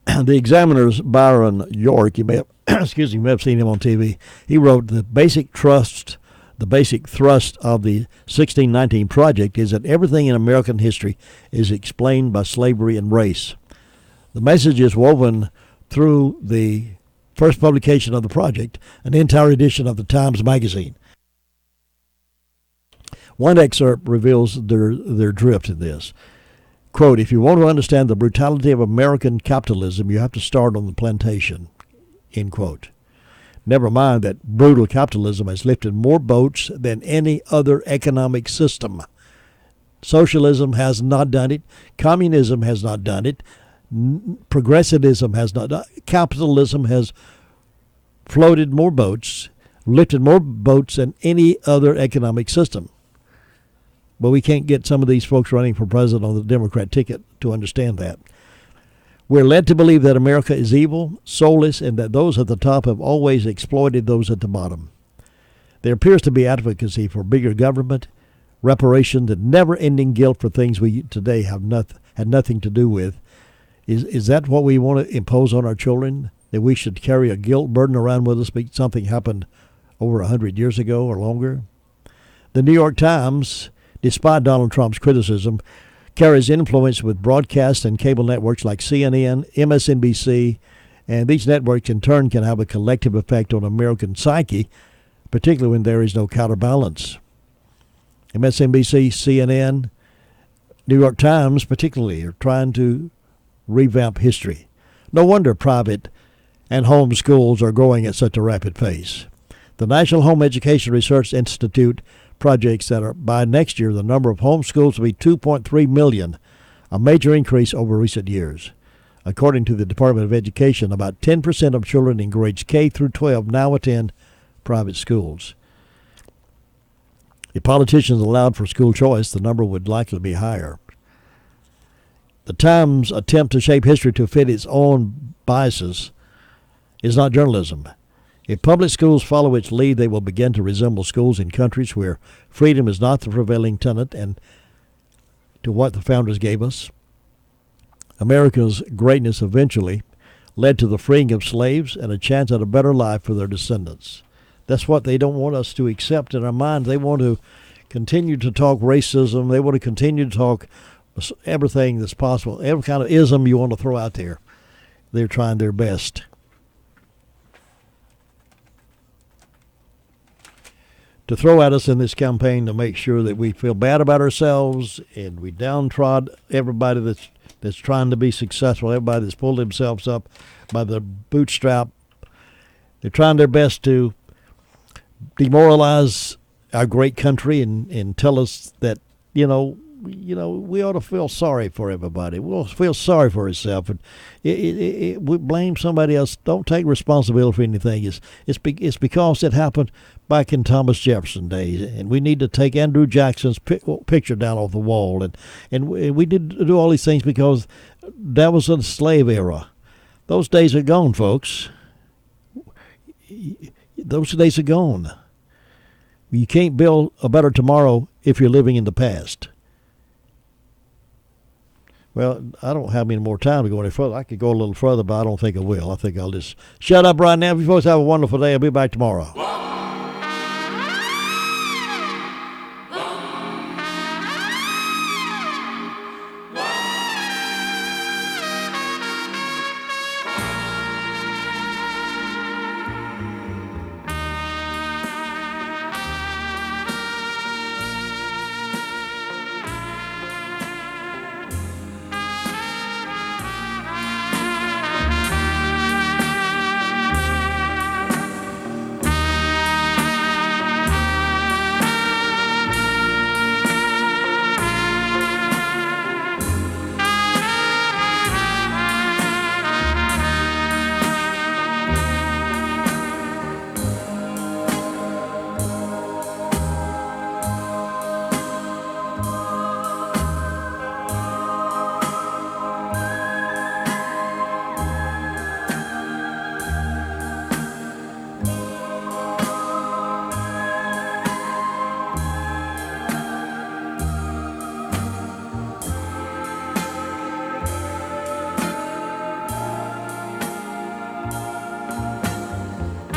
The Examiner's Byron York, you may have, you may have seen him on TV. He wrote the basic thrust of the 1619 Project is that everything in American history is explained by slavery and race. The message is woven through the first publication of the project, an entire edition of the Times Magazine. One excerpt reveals their drift in this. Quote, if you want to understand the brutality of American capitalism, you have to start on the plantation, end quote. Never mind that brutal capitalism has lifted more boats than any other economic system. Socialism has not done it. Communism has not done it. Progressivism has not done it. Capitalism has floated more boats, lifted more boats than any other economic system. But we can't get some of these folks running for president on the Democrat ticket to understand that. We're led to believe that America is evil, soulless, and that those at the top have always exploited those at the bottom. There appears to be advocacy for bigger government, reparation, the never-ending guilt for things we today had nothing to do with. Is that what we want to impose on our children? That we should carry a guilt burden around with us because something happened over 100 years ago or longer? The New York Times, despite Donald Trump's criticism, carries influence with broadcast and cable networks like CNN, MSNBC, and these networks in turn can have a collective effect on American psyche, particularly when there is no counterbalance. MSNBC, CNN, New York Times particularly are trying to revamp history. No wonder private and home schools are growing at such a rapid pace. The National Home Education Research Institute projects that by next year the number of home schools will be 2.3 million, a major increase over recent years. According to the Department of Education, about 10% of children in grades K through 12 now attend private schools. If politicians allowed for school choice, the number would likely be higher. The Times' attempt to shape history to fit its own biases is not journalism. If public schools follow its lead, they will begin to resemble schools in countries where freedom is not the prevailing tenet and to what the founders gave us. America's greatness eventually led to the freeing of slaves and a chance at a better life for their descendants. That's what they don't want us to accept in our minds. They want to continue to talk racism. They want to continue to talk everything that's possible, every kind of ism you want to throw out there. They're trying their best. To throw at us in this campaign to make sure that we feel bad about ourselves and we downtrod everybody that's trying to be successful, everybody that's pulled themselves up by the bootstrap. They're trying their best to demoralize our great country and tell us that, we ought to feel sorry for everybody. We'll feel sorry for ourselves. And we blame somebody else. Don't take responsibility for anything. It's because it happened back in Thomas Jefferson days, and we need to take Andrew Jackson's picture down off the wall, and we need to do all these things because that was a slave era. Those days are gone, folks. Those days are gone. You can't build a better tomorrow if you're living in the past. Well, I don't have any more time to go any further. I could go a little further, but I don't think I will. I think I'll just shut up right now. You folks have a wonderful day. I'll be back tomorrow.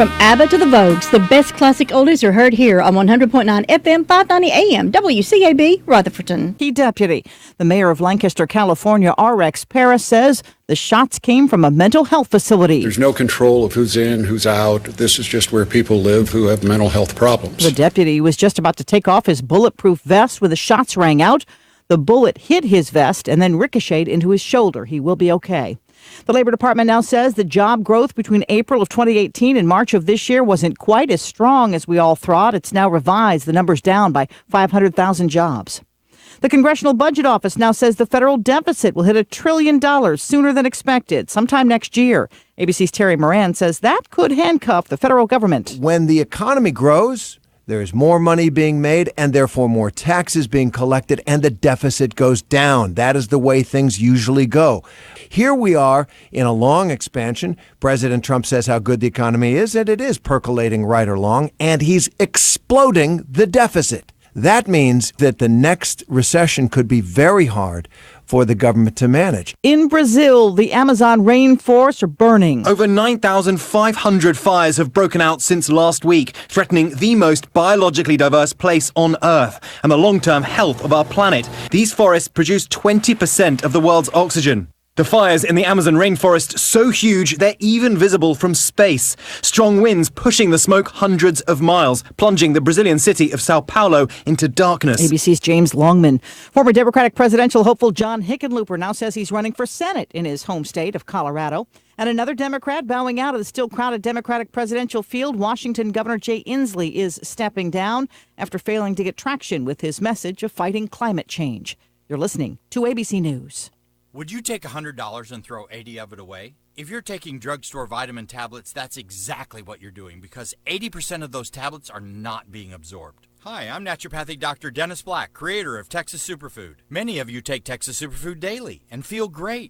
From ABBA to the Vogues, the best classic oldies are heard here on 100.9 FM, 590 AM, WCAB, Rutherfordton. Key deputy. The mayor of Lancaster, California, R.X. Paris, says the shots came from a mental health facility. There's no control of who's in, who's out. This is just where people live who have mental health problems. The deputy was just about to take off his bulletproof vest when the shots rang out. The bullet hit his vest and then ricocheted into his shoulder. He will be okay. The Labor Department now says the job growth between April of 2018 and March of this year wasn't quite as strong as we all thought. It's now revised the numbers down by 500,000 jobs. The Congressional Budget Office now says the federal deficit will hit $1 trillion sooner than expected, sometime next year. ABC's Terry Moran says that could handcuff the federal government. When the economy grows, there's more money being made and therefore more taxes being collected and the deficit goes down. That is the way things usually go. Here we are in a long expansion. President Trump says how good the economy is, and it is percolating right along, and he's exploding the deficit. that means that the next recession could be very hard for the government to manage. In Brazil, the Amazon rainforests are burning. Over 9,500 fires have broken out since last week, threatening the most biologically diverse place on Earth and the long-term health of our planet. These forests produce 20% of the world's oxygen. The fires in the Amazon rainforest so huge they're even visible from space. Strong winds pushing the smoke hundreds of miles, plunging the Brazilian city of Sao Paulo into darkness. ABC's James Longman. Former Democratic presidential hopeful John Hickenlooper now says he's running for Senate in his home state of Colorado. And another Democrat bowing out of the still crowded Democratic presidential field, Washington Governor Jay Inslee is stepping down after failing to get traction with his message of fighting climate change. You're listening to ABC News. Would you take $100 and throw 80 of it away? If you're taking drugstore vitamin tablets, that's exactly what you're doing because 80% of those tablets are not being absorbed. Hi, I'm naturopathic Dr. Dennis Black, creator of Texas Superfood. Many of you take Texas Superfood daily and feel great.